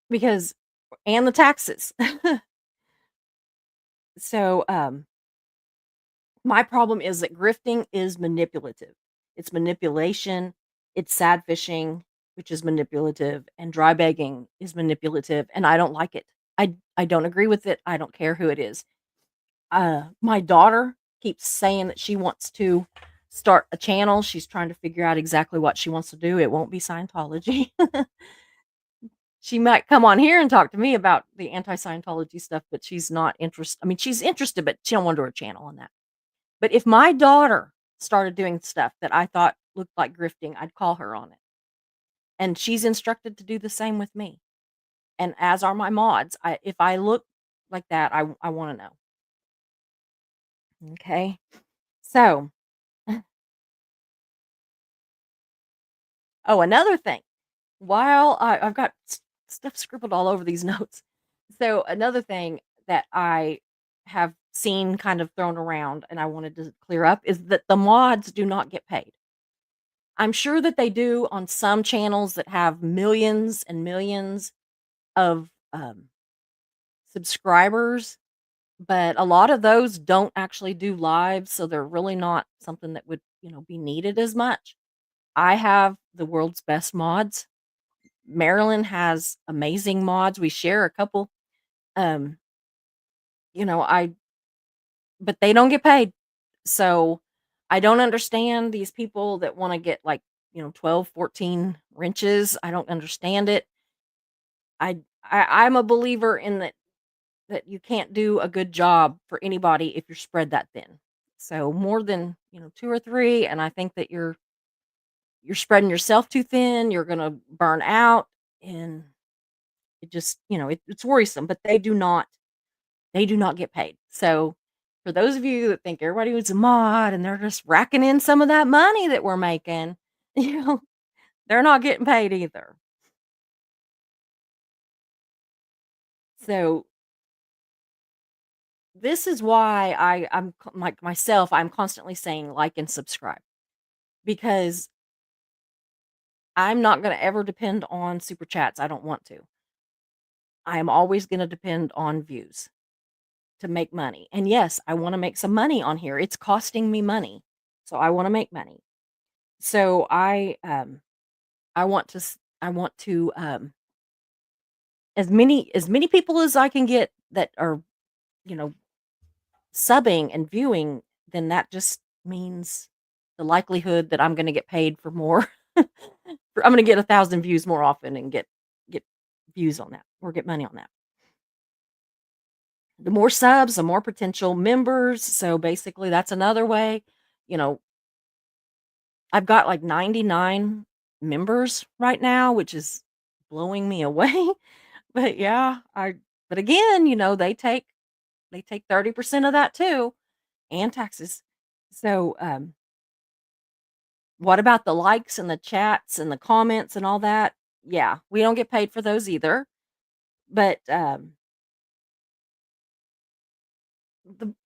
because and the taxes. So, my problem is that grifting is manipulative. It's manipulation, it's sad fishing, which is manipulative, and dry begging is manipulative, and I don't like it. I don't agree with it. I don't care who it is. My daughter keeps saying that she wants to start a channel. She's trying to figure out exactly what she wants to do. It won't be Scientology. She might come on here and talk to me about the anti-Scientology stuff, but she's not interested. I mean, she's interested, but she don't want to do a channel on that. But if my daughter started doing stuff that I thought looked like grifting, I'd call her on it. And she's instructed to do the same with me. And as are my mods. If I look like that, I want to know. Okay. So, oh, another thing. While I've got stuff scribbled all over these notes. So, another thing that I have seen kind of thrown around and I wanted to clear up is that the mods do not get paid. I'm sure that they do on some channels that have millions and millions of subscribers, but a lot of those don't actually do lives, so they're really not something that would, be needed as much. I have the world's best mods. Marilyn has amazing mods. We share a couple. Um, I but they don't get paid. So I don't understand these people that want to get like, 12, 14 wrenches. I don't understand it. I'm a believer in that you can't do a good job for anybody if you're spread that thin. So more than, 2 or 3, and I think that you're spreading yourself too thin, you're gonna burn out, and it just, it's worrisome, but they do not get paid. So for those of you that think everybody was a mod and they're just racking in some of that money that we're making, you know, they're not getting paid either. So this is why like myself, I'm constantly saying like and subscribe because I'm not going to ever depend on super chats. I don't want to. I am always going to depend on views to make money. And yes, I want to make some money on here. It's costing me money. So I want to make money. So I want to as many people as I can get that are, you know, subbing and viewing, then that just means the likelihood that I'm gonna get paid for more. I'm gonna get 1,000 views more often and get views on that or get money on that. The more subs, the more potential members. So basically that's another way. You know, I've got like 99 members right now, which is blowing me away. But yeah, but again, they take 30% of that too and taxes. So, what about the likes and the chats and the comments and all that? Yeah, we don't get paid for those either. But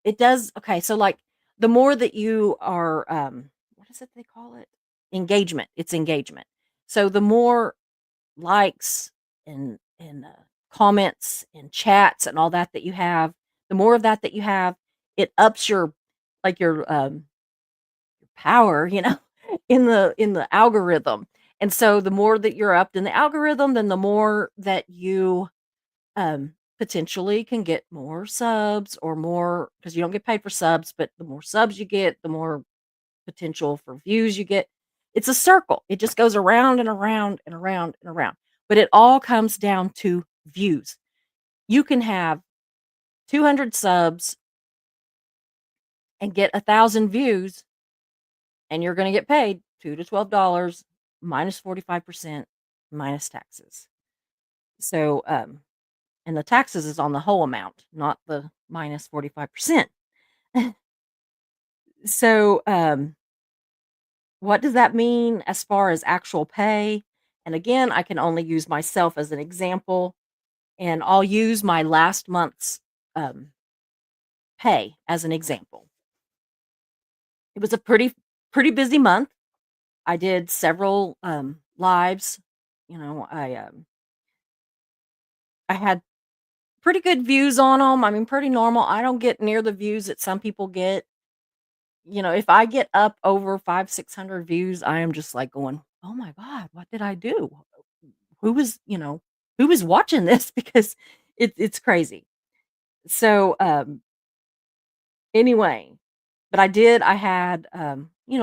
it does okay, so like the more that you are what is it they call it? Engagement. It's engagement. So the more likes and comments and chats and all that that you have, the more of that that you have, it ups like your power, in the algorithm. And so the more that you're up in the algorithm, then the more that you potentially can get more subs or more, because you don't get paid for subs, but the more subs you get, the more potential for views you get. It's a circle. It just goes around and around and around and around. But it all comes down to views. You can have 200 subs and get 1,000 views, and you're going to get paid $2 to $12 minus 45% minus taxes. So, and the taxes is on the whole amount, not the minus 45%. So, what does that mean as far as actual pay? And again, I can only use myself as an example, and I'll use my last month's um, pay as an example. It was a pretty busy month. I did several lives. I had pretty good views on them. I mean, pretty normal. I don't get near the views that some people get. If I get up over 500, 600 views, I am just like going, "Oh my god, what did I do? Who was, who was watching this?" Because it's crazy. So, anyway, but I had,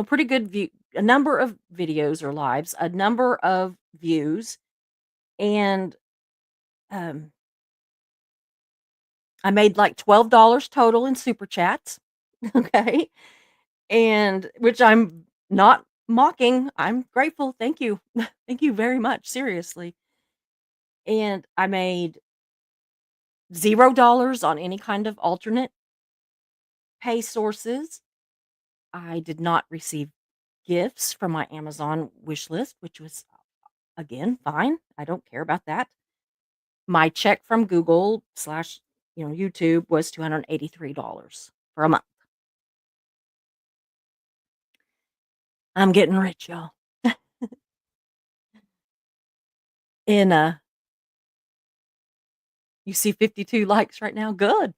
pretty good view a number of videos or lives, a number of views, and, um, I made like $12 total in super chats, okay? And which I'm not mocking, I'm grateful, thank you. Thank you very much, seriously. And I made $0 on any kind of alternate pay sources. I did not receive gifts from my Amazon wish list, which was, again, fine. I don't care about that. My check from Google slash, YouTube was $283 for a month. I'm getting rich, y'all. And you see 52 likes right now. Good.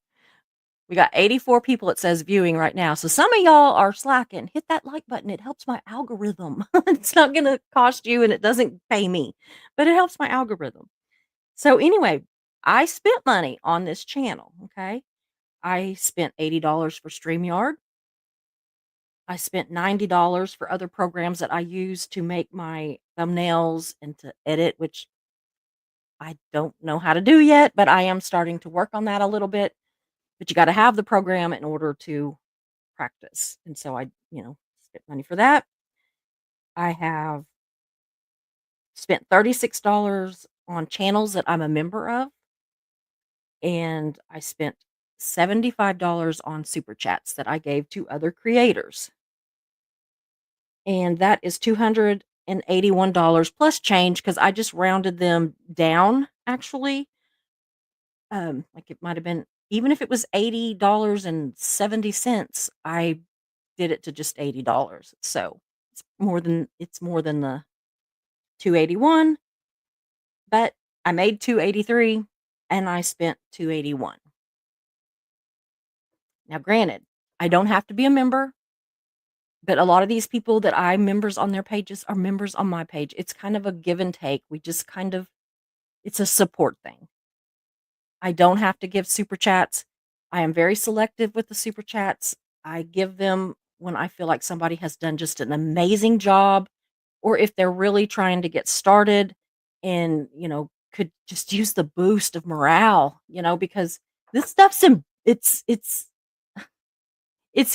We got 84 people, it says, viewing right now. So some of y'all are slacking. Hit that like button. It helps my algorithm. It's not going to cost you and it doesn't pay me, but it helps my algorithm. So anyway, I spent money on this channel. Okay. I spent $80 for StreamYard. I spent $90 for other programs that I use to make my thumbnails and to edit, which I don't know how to do yet, but I am starting to work on that a little bit. But you got to have the program in order to practice. And so I, spent money for that. I have spent $36 on channels that I'm a member of, and I spent $75 on super chats that I gave to other creators. And that is $281 plus change because I just rounded them down actually. Like it might have been, even if it was $80.70, I did it to just $80. So it's more than the 281, but I made 283 and I spent 281. Now granted, I don't have to be a member, but a lot of these people that I'm members on their pages are members on my page. It's kind of a give and take. We just kind of it's a support thing. I don't have to give super chats. I am very selective with the super chats. I give them when I feel like somebody has done just an amazing job, or if they're really trying to get started and, could just use the boost of morale, because this stuff's it's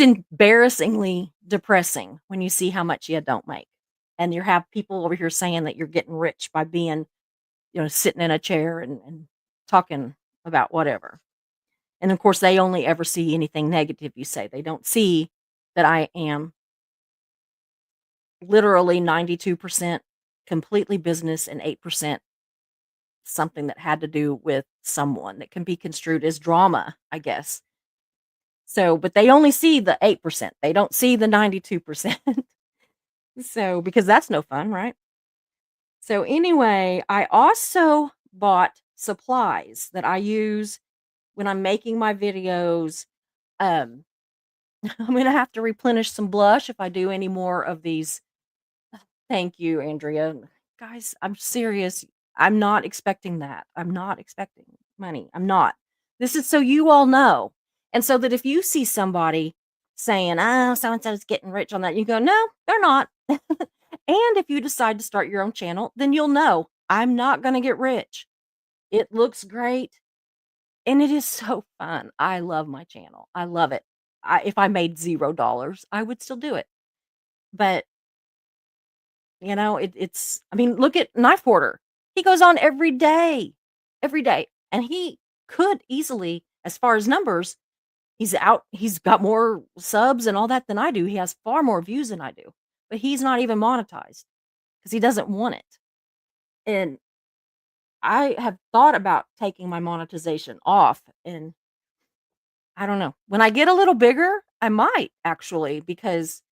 embarrassingly depressing when you see how much you don't make. And you have people over here saying that you're getting rich by being, sitting in a chair and talking about whatever. And of course, they only ever see anything negative you say. They don't see that I am literally 92% completely business and 8% something that had to do with someone that can be construed as drama, I guess. So, but they only see the 8%. They don't see the 92%. So, because that's no fun, right? So, anyway, I also bought supplies that I use when I'm making my videos. Um, I'm gonna have to replenish some blush if I do any more of these. Thank you, Andrea. Guys, I'm serious. I'm not expecting that. I'm not expecting money. I'm not. This is so you all know. And so that if you see somebody saying, "Oh, so and so's getting rich on that," you go, "No, they're not." And if you decide to start your own channel, then you'll know I'm not going to get rich. It looks great and it is so fun. I love my channel. I love it. If I made $0, I would still do it. But I mean, look at Knife Hoarder. He goes on every day. And he could easily, as far as numbers, he's got more subs and all that than I do. He has far more views than I do, but he's not even monetized because he doesn't want it. And I have thought about taking my monetization off. And I don't know. When I get a little bigger, I might actually, because,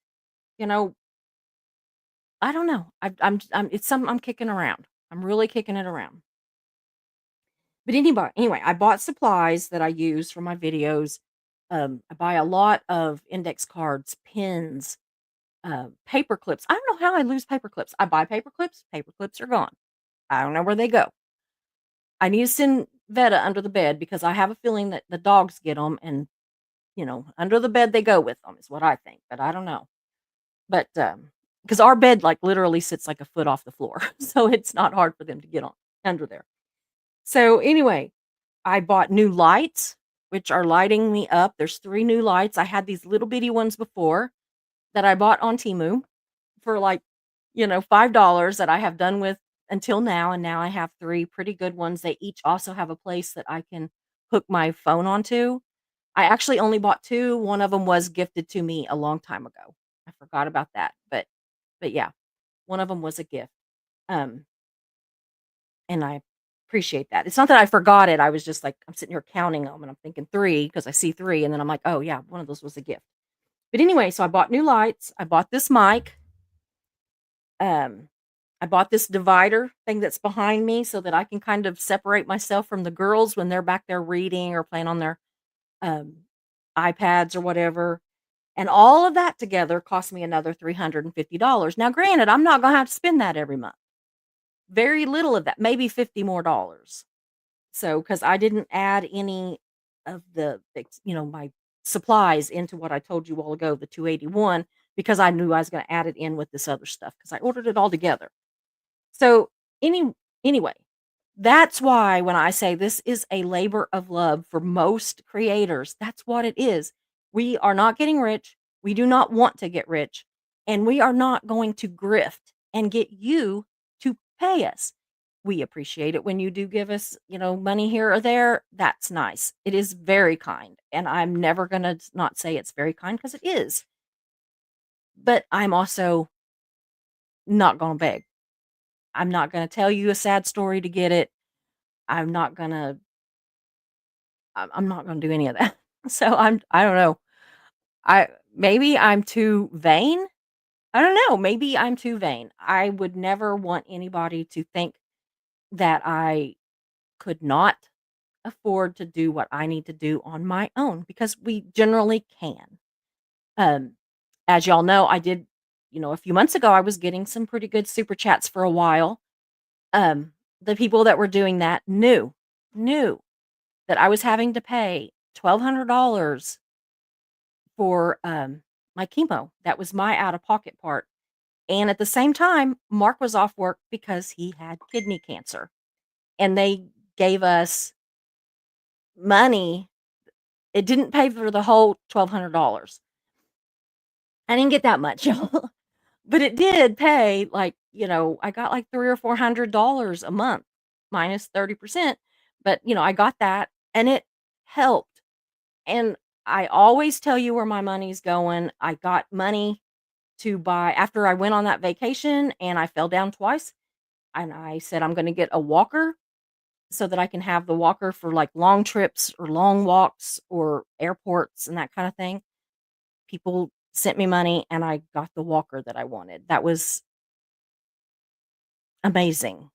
you know, I don't know. It's something I'm kicking around. I'm really kicking it around. But anyway, I bought supplies that I use for my videos. I buy a lot of index cards, pens, paper clips. I don't know how I lose paper clips. I buy paper clips are gone. I don't know where they go. I need to send Veta under the bed because I have a feeling that the dogs get them, and under the bed they go with them is what I think, but I don't know. But because our bed like literally sits like a foot off the floor, so it's not hard for them to get on under there. So anyway, I bought new lights, which are lighting me up. There's 3 new lights. I had these little bitty ones before that I bought on Temu for like, $5 that I have done with until now, and now I have 3 pretty good ones. They each also have a place that I can hook my phone onto. I actually only bought 2. One of them was gifted to me a long time ago. I forgot about that, but yeah, one of them was a gift. Um And I appreciate that. It's not that I forgot it, I was just, like, I'm sitting here counting them, and I'm thinking 3 because I see 3, and then I'm like, "Oh, yeah, one of those was a gift." But anyway, so I bought new lights, I bought this mic, um, I bought this divider thing that's behind me so that I can kind of separate myself from the girls when they're back there reading or playing on their, um, iPads or whatever, and all of that together cost me another $350. Now, granted, I'm not gonna have to spend that every month. Very little of that, maybe 50 more dollars. So, because I didn't add any of my supplies into what I told you all ago, the 281, because I knew I was gonna add it in with this other stuff because I ordered it all together. So, any anyway, that's why when I say this is a labor of love for most creators, that's what it is. We are not getting rich. We do not want to get rich, and we are not going to grift and get you to pay us. We appreciate it when you do give us, money here or there. That's nice. It is very kind, and I'm never going to not say it's very kind because it is. But I'm also not going to beg. I'm not going to tell you a sad story to get it. I'm not going to I'm not gonna do any of that. So I don't know. Maybe I'm too vain? I don't know, maybe I'm too vain. I would never want anybody to think that I could not afford to do what I need to do on my own because we generally can. Um, as y'all know, I did, a few months ago, I was getting some pretty good super chats for a while. The people that were doing that knew that I was having to pay $1,200 for, my chemo. That was my out-of-pocket part, and at the same time, Mark was off work because he had kidney cancer, and they gave us money. It didn't pay for the whole $1,200. I didn't get that much, y'all, but it did pay, like, I got, like, 3 or $400 a month minus 30%, but, I got that, and it helped, and I always tell you where my money's going. I got money to buy after I went on that vacation and I fell down twice, and I said, "I'm gonna get a walker so that I can have the walker for, like, long trips or long walks or airports and that kinda thing." People sent me money, and I got the walker that I wanted. That was amazing.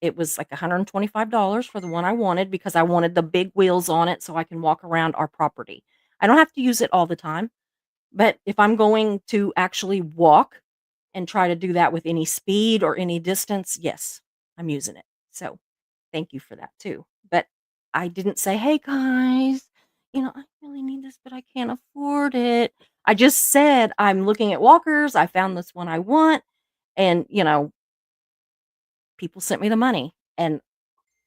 It was, like, $125 for the one I wanted because I wanted the big wheels on it so I can walk around our property. I don't have to use it all the time, But if I'm going to actually walk and try to do that with any speed or any distance, yes, I'm using it. So, thank you for that too. But I didn't say, "Hey guys, I really need this, but I can't afford it." I just said, "I'm looking at walkers. I found this one I want." And, people sent me the money. And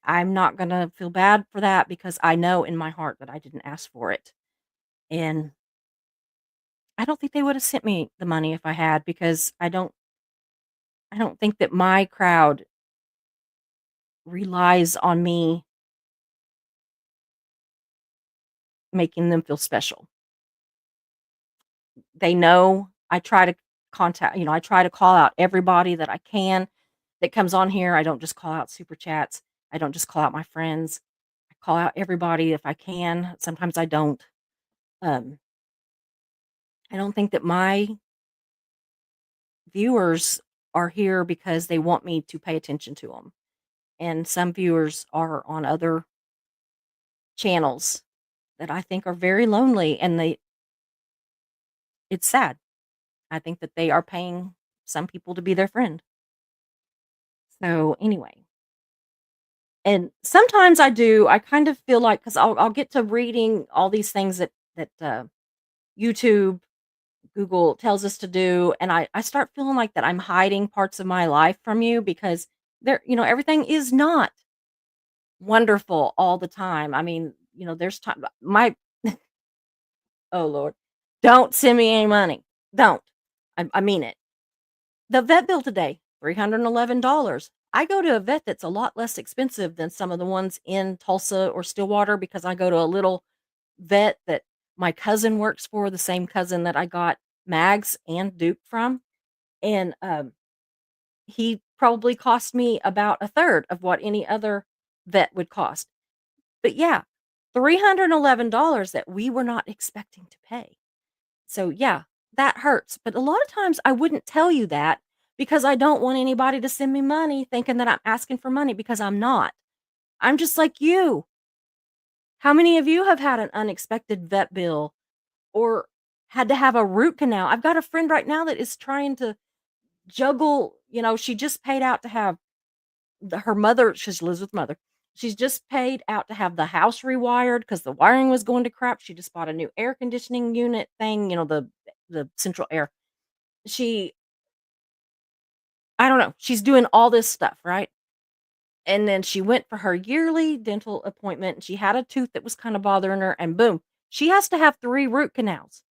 I'm not going to feel bad for that because I know in my heart that I didn't ask for it. And I don't think they would have sent me the money if I had, because I don't think that my crowd relies on me making them feel special. They know I try to I try to call out everybody that I can that comes on here. I don't just call out super chats. I don't just call out my friends. I call out everybody if I can. Sometimes I don't. Um, I don't think that my viewers are here because they want me to pay attention to them. And some viewers are on other channels that I think are very lonely, and it's sad. I think that they are paying some people to be their friend. So anyway, and sometimes I kind of feel like, cuz I'll get to reading all these things that YouTube, Google tells us to do, and I start feeling like that I'm hiding parts of my life from you, because everything is not wonderful all the time. I mean, there's time my oh Lord. Don't send me any money. Don't. I mean it. The vet bill today, $311. I go to a vet that's a lot less expensive than some of the ones in Tulsa or Stillwater, because I go to a little vet that my cousin works for, the same cousin that I got Mags and Duke from. And he probably cost me about a third of what any other vet would cost. But yeah, $311 that we were not expecting to pay. So, yeah, that hurts, but a lot of times I wouldn't tell you that, because I don't want anybody to send me money thinking that I'm asking for money, because I'm not. I'm just like you. How many of you have had an unexpected vet bill or had to have a root canal? I've got a friend right now that is trying to juggle, she just paid out to have her mother, she lives with mother. She's just paid out to have the house rewired because the wiring was going to crap. She just bought a new air conditioning unit thing, the central air. She I don't know, she's doing all this stuff, right? And then she went for her yearly dental appointment, and she had a tooth that was kinda bothering her, and boom, she has to have 3 root canals.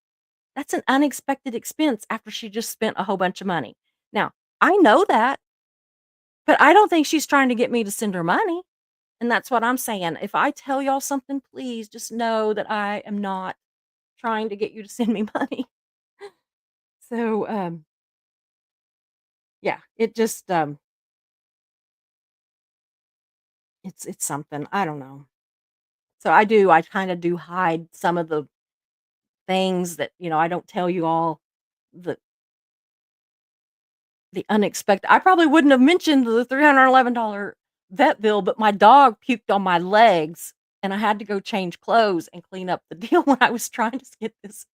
That's an unexpected expense after she just spent a whole bunch of money. Now, I know that, but I don't think she's trying to get me to send her money, and that's what I'm saying. If I tell y'all something, please just know that I am not trying to get you to send me money. So, yeah, it just, it's something, I don't know. So I kinda do hide some of the things that, I don't tell you all the unexpected. I probably wouldn't have mentioned the $311 vet bill, but my dog puked on my legs, and I had to go change clothes and clean up the deal when I was trying to get this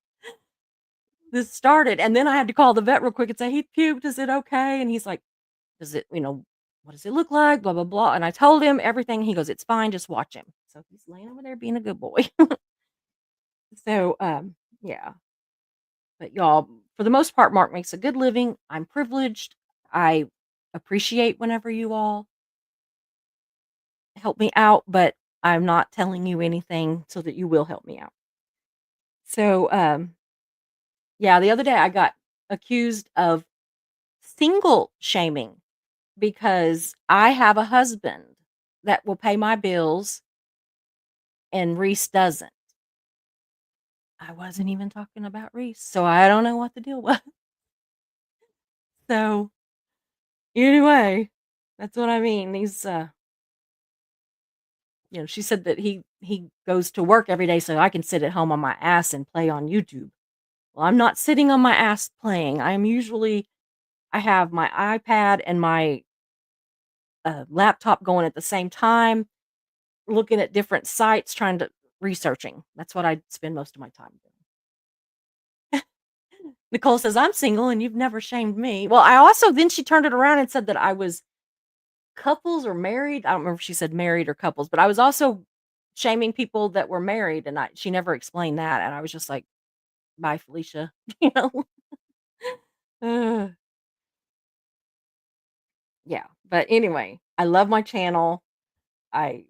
started, and then I had to call the vet real quick and say, "He puked, is it okay?" And he's like, "Does it what does it look like? Blah, blah, blah." And I told him everything. He goes, "It's fine, just watch him." So he's laying over there being a good boy. So, yeah. But y'all, for the most part, Mark makes a good living. I'm privileged. I appreciate whenever you all help me out, but I'm not telling you anything so that you will help me out. So, yeah, the other day I got accused of single shaming because I have a husband that will pay my bills and Reese doesn't. I wasn't even talking about Reese, so I don't know what the deal was. So, anyway, that's what I mean. She said that he goes to work every day so I can sit at home on my ass and play on YouTube. Well, I'm not sitting on my ass playing. I have my iPad and my laptop going at the same time, looking at different sites, trying to researching. That's what I spend most of my time doing. Nicole says, "I'm single and you've never shamed me." Well, I also then she turned it around and said that I was couples or married. I don't remember if she said married or couples, but I was also shaming people that were married, and she never explained that, and I was just like, "Bye, Felicia." You know? Ugh, yeah, but anyway, I love my channel. I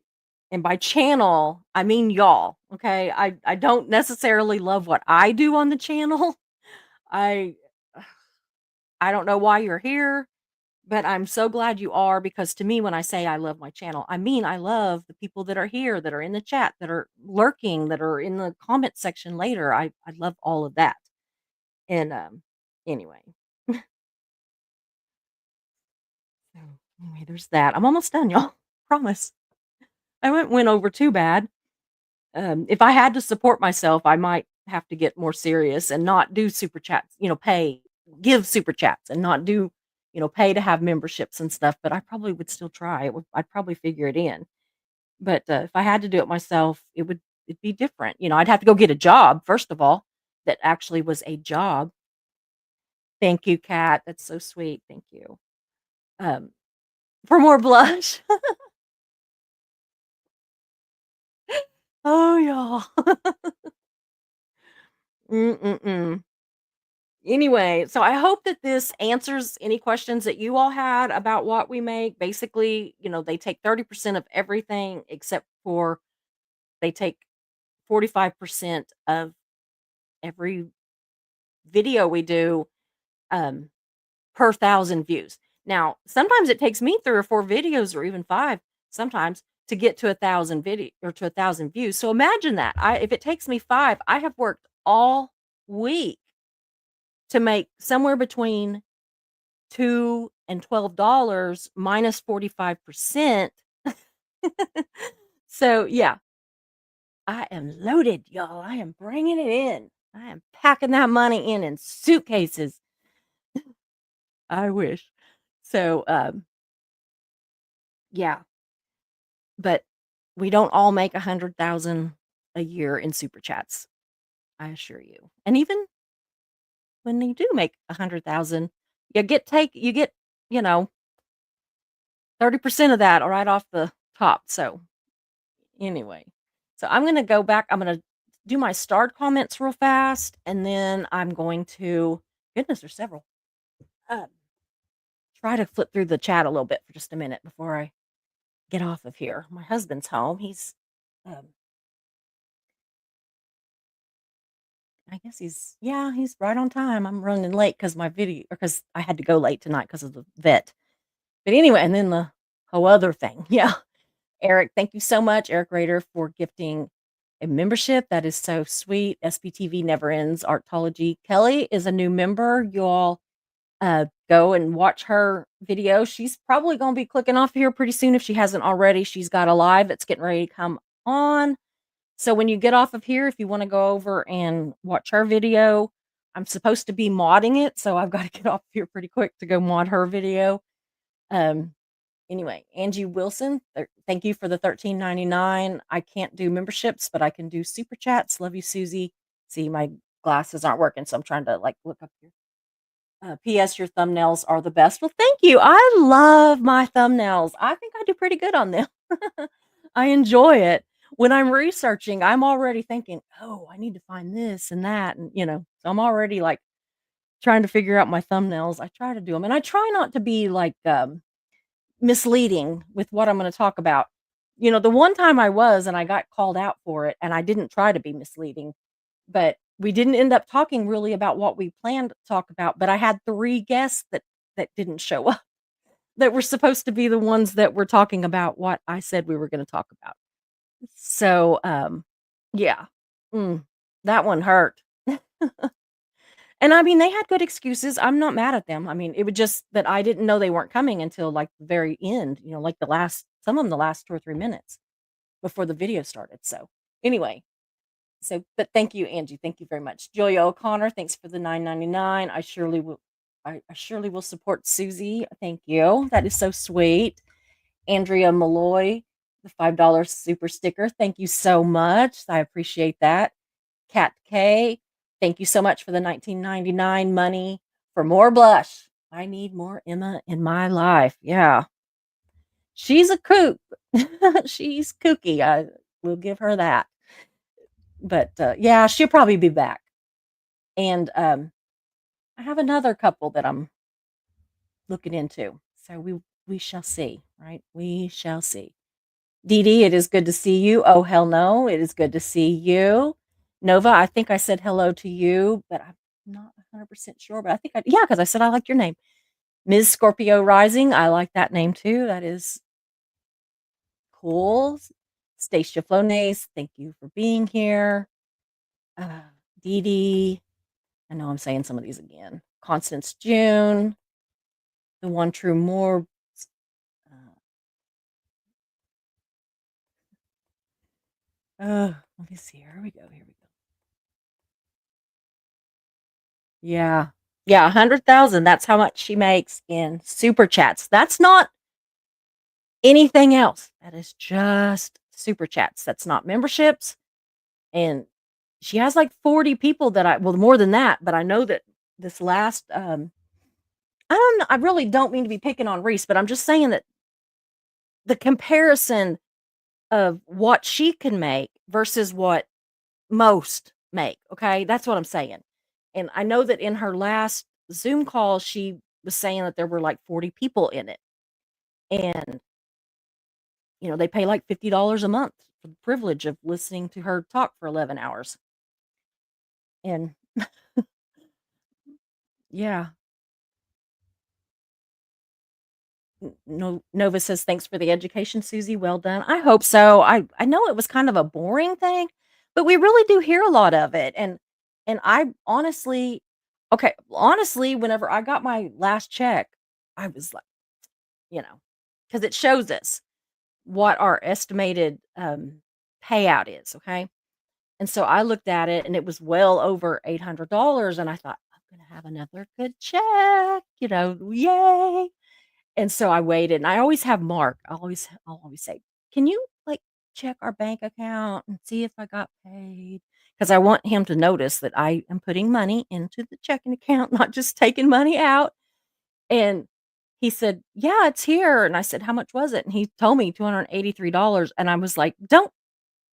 and by channel, I mean y'all, okay? I don't necessarily love what I do on the channel. I I don't know why you're here. But I'm so glad you are because to me, when I say I love my channel, I mean I love the people that are here, that are in the chat, that are lurking, that are in the comment section later. I love all of that. And anyway, so anyway, there's that. I'm almost done, y'all. Promise. I went over too bad. If I had to support myself, I might have to get more serious and not do super chats, give super chats and not do, pay to have memberships and stuff. But I probably would still try. I'd probably figure it in. But, if I had to do it myself, it'd be different, I'd have to go get a job, first of all, that actually was a job. Thank you, Kat, that's so sweet, thank you. Um, for more blush. Oh, y'all. Mm. Anyway, so I hope that this answers any questions that you all had about what we make. Basically, they take 30% of everything except for they take 45% of every video we do, um per 1,000 views. Now, sometimes it takes me 3 or 4 videos or even 5 sometimes to get to 1,000 video or to 1,000 views. So imagine that. If it takes me 5, I have worked all week to make somewhere between 2 and $12 minus 45%. So, yeah, I am loaded, y'all. I am bringing it in. I am packing that money in suitcases. I wish. So, yeah. But we don't all make 100,000 a year in super chats, I assure you. And even when you do make 100,000, you get, you know, 30% of that right off the top. So anyway, so I'm going to go back. I'm going to do my starred comments real fast. And then I'm going to, goodness, there's several. Uh, Try to flip through the chat a little bit for just a minute before I get off of here. My husband's home. Um, I guess he's right on time. I'm running late because my video because I had to go late tonight because of the vet. But anyway, and then the whole other thing. Yeah. Eric, thank you so much, Eric Rader, for gifting a membership. That is so sweet. SPTV never ends. Artology. Kelly is a new member. You all go and watch her video. She's probably gonna be clicking off here pretty soon if she hasn't already. She's got a live that's getting ready to come on. So when you get off of here, if you wanna go over and watch her video, I'm supposed to be modding it, so I've gotta get off here pretty quick to go mod her video. Um, anyway, Angie Wilson, thank you for the $13.99. I can't do memberships, but I can do super chats. Love you, Susie. See, my glasses aren't working, so I'm trying to, like, look up here. PS, your thumbnails are the best. Well, thank you. I love my thumbnails. I think I do pretty good on them. I enjoy it. When I'm researching, I'm already thinking, oh, I need to find this and that. And, so I'm already like trying to figure out my thumbnails. I try to do them and I try not to be like misleading with what I'm going to talk about. The one time I was and I got called out for it and I didn't try to be misleading, but we didn't end up talking really about what we planned to talk about, but I had 3 guests that didn't show up, that were supposed to be the ones that were talking about what I said we were gonna talk about. So, yeah. Mm, that one hurt. And, I mean, they had good excuses, I'm not mad at them. I mean, it was just that I didn't know they weren't coming until, like, the very end, like some of them the last 2 or 3 minutes before the video started, so, anyway. So, but thank you, Angie. Thank you very much. Julia O'Connor, thanks for the 9.99. I surely will support Susie. Thank you. That is so sweet. Andrea Malloy, the $5 super sticker. Thank you so much. I appreciate that. Kat K, Thank you so much for the 1999 money for more blush. I need more Emma in my life. Yeah. She's a kook. She's kooky. I will give her that. But, yeah, she'll probably be back. And, I have another couple that I'm looking into. So we shall see, right? We shall see. Dee Dee, it is good to see you. Oh, hell no. It is good to see you. Nova, I think I said hello to you, but I'm not 100% sure. But I think yeah, because I said I like your name. Ms. Scorpio Rising, I like that name too. That is cool. Stacia Flonase, thank you for being here. Uh, Dee Dee, I know I'm saying some of these again. Constance June, the one true more. Let me see. Here we go. Here we go. Yeah. Yeah, 100,000. That's how much she makes in super chats. That's not anything else. That is just super chats. That's not memberships. And she has like 40 people that well, more than that, but I know that this last I don't know, I really don't mean to be picking on Reese, but I'm just saying that the comparison of what she can make versus what most make, okay? That's what I'm saying. And I know that in her last Zoom call, she was saying that there were like 40 people in it. And, they pay like $50 a month for the privilege of listening to her talk for 11 hours. And yeah, no, Nova says, thanks for the education, Susie. Well done. I hope so. I know it was kind of a boring thing, but we really do hear a lot of it. And I honestly, okay, honestly, whenever I got my last check, I was like, because it shows us what our estimated payout is. Okay. And so I looked at it and it was well over $800. And I thought, I'm going to have another good check, yay. And so I waited, and I always have Mark. I'll always say, "Can you, like, check our bank account and see if I got paid?" Because I want him to notice that I am putting money into the checking account, not just taking money out. And he said, "Yeah, it's here." And I said, "How much was it?" And he told me $283. And I was like, "Don't,"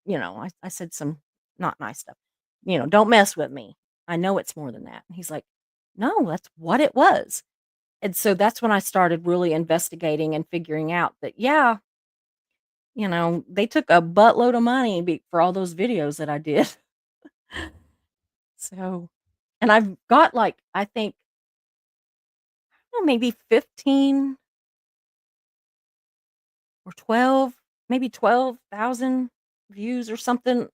I said some not nice stuff. "Don't mess with me. I know it's more than that." And he's like, "No, that's what it was." And so that's when I started really investigating and figuring out that, yeah, they took a buttload of money for all those videos that I did. So, and I've got like, I think, maybe 15 or 12, maybe 12,000 views or something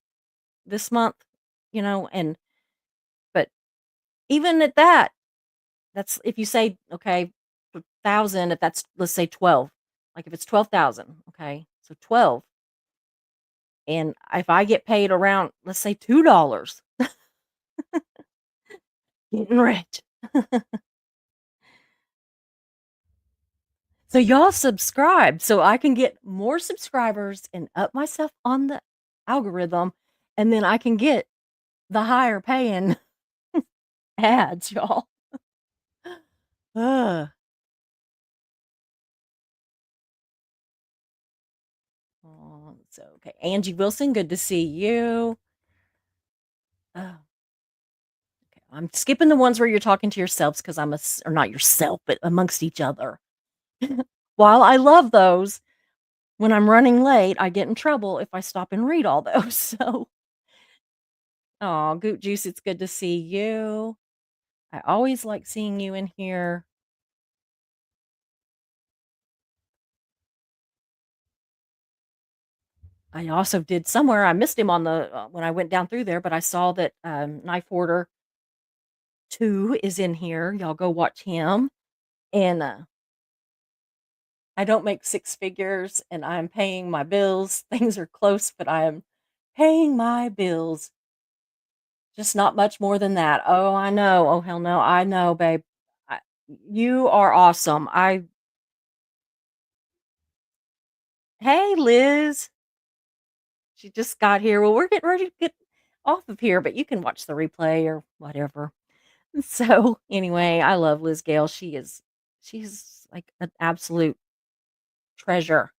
this month, and, but even at that, that's, if you say, okay, 1,000, if that's, let's say 12, like if it's 12,000, okay, so 12. And if I get paid around, let's say $2, getting rich. So y'all subscribe so I can get more subscribers and up myself on the algorithm, and then I can get the higher paying ads, y'all. Ugh. Oh, so okay, Angie Wilson, good to see you. Oh, okay. I'm skipping the ones where you're talking to yourselves because or not yourself, but amongst each other. While I love those, when I'm running late, I get in trouble if I stop and read all those. So, oh, Goot Juice, it's good to see you. I always like seeing you in here. I also did somewhere, I missed him on the when I went down through there, but I saw that Knife Hoarder 2 is in here. Y'all go watch him. And I don't make six figures and I'm paying my bills. Things are close, but I am paying my bills. Just not much more than that. Oh, I know. Oh, hell no. I know, babe. I, you are awesome. Hey, Liz. She just got here. Well, we're getting ready to get off of here, but you can watch the replay or whatever. So, anyway, I love Liz Gale. She's like an absolute treasure.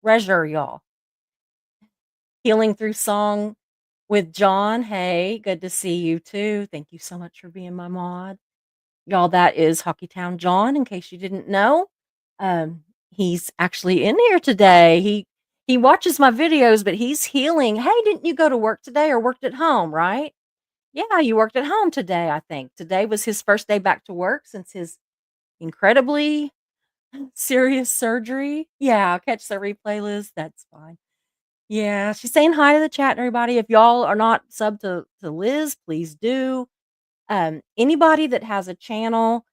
Treasure, y'all. Healing Through Song with John. Hey, good to see you too. Thank you so much for being my mod. Y'all, that is Hockeytown John, in case you didn't know. He's actually in here today. He watches my videos, but he's healing. Hey, didn't you go to work today or worked at home, right? Yeah, you worked at home today, I think. Today was his first day back to work since his incredibly serious surgery. Yeah, I'll catch the replay, Liz. That's fine. Yeah, she's saying hi to the chat, everybody. If y'all are not sub to Liz, please do. Anybody that has a channel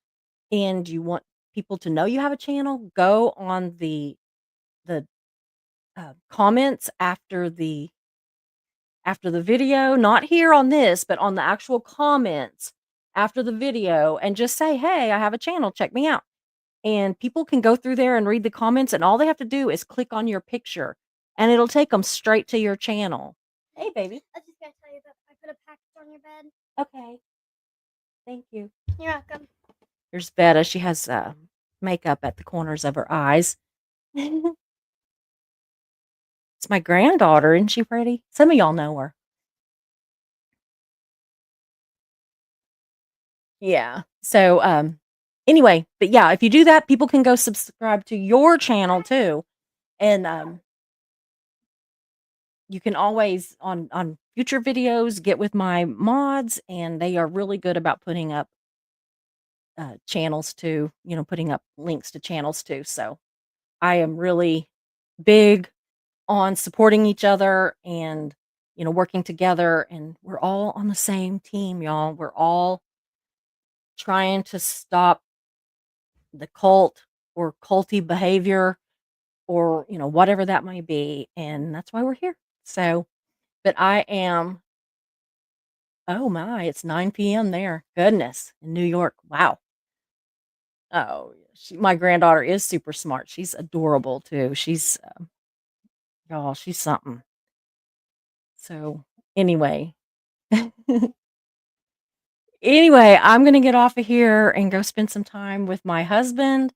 and you want people to know you have a channel, go on the comments after the video, not here on this, but on the actual comments after the video, and just say, "Hey, I have a channel. Check me out." And people can go through there and read the comments, and all they have to do is click on your picture, and it'll take them straight to your channel. Hey, baby. I was just gonna tell you that I put a package on your bed. Okay. Thank you. You're welcome. Here's Betta. She has makeup at the corners of her eyes. It's my granddaughter. Isn't she pretty? Some of y'all know her. Yeah. So, anyway, but yeah, if you do that, people can go subscribe to your channel too. And you can always on future videos get with my mods, and they are really good about putting up channels too, putting up links to channels too. So, I am really big on supporting each other and working together, and we're all on the same team, y'all. We're all trying to stop the cult or culty behavior or whatever that might be, and that's why we're here. So, but I am, oh my, it's 9 p.m. there. Goodness, in New York. Wow. Oh, my granddaughter is super smart. She's adorable too. She's y'all, she's something. So, anyway, I'm gonna get off of here and go spend some time with my husband.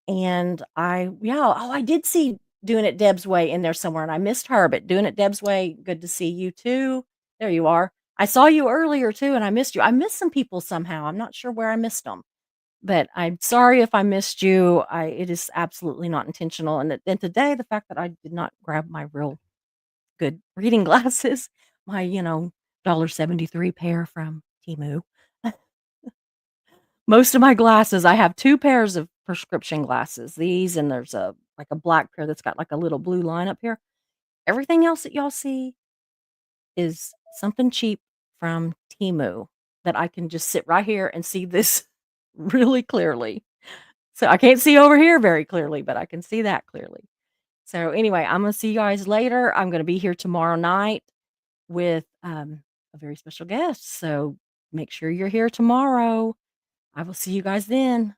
And I did see Doing It Deb's Way in there somewhere, and I missed her, but Doing It Deb's Way, good to see you too. There you are. I saw you earlier too, and I missed you. I missed some people somehow. I'm not sure where I missed them, but I'm sorry if I missed you. It is absolutely not intentional. And today, the fact that I did not grab my real good reading glasses, my $1.73 pair from Temu. Most of my glasses, I have 2 pairs of prescription glasses. These, and there's a black pair that's got like a little blue line up here. Everything else that y'all see is something cheap from Temu that I can just sit right here and see this really clearly. So I can't see over here very clearly, but I can see that clearly. So anyway, I'm gonna see you guys later. I'm gonna be here tomorrow night with a very special guest. So make sure you're here tomorrow. I will see you guys then.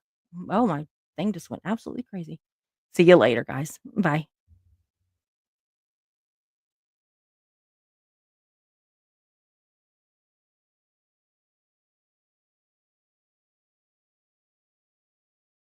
Oh, my thing just went absolutely crazy. See you later, guys. Bye.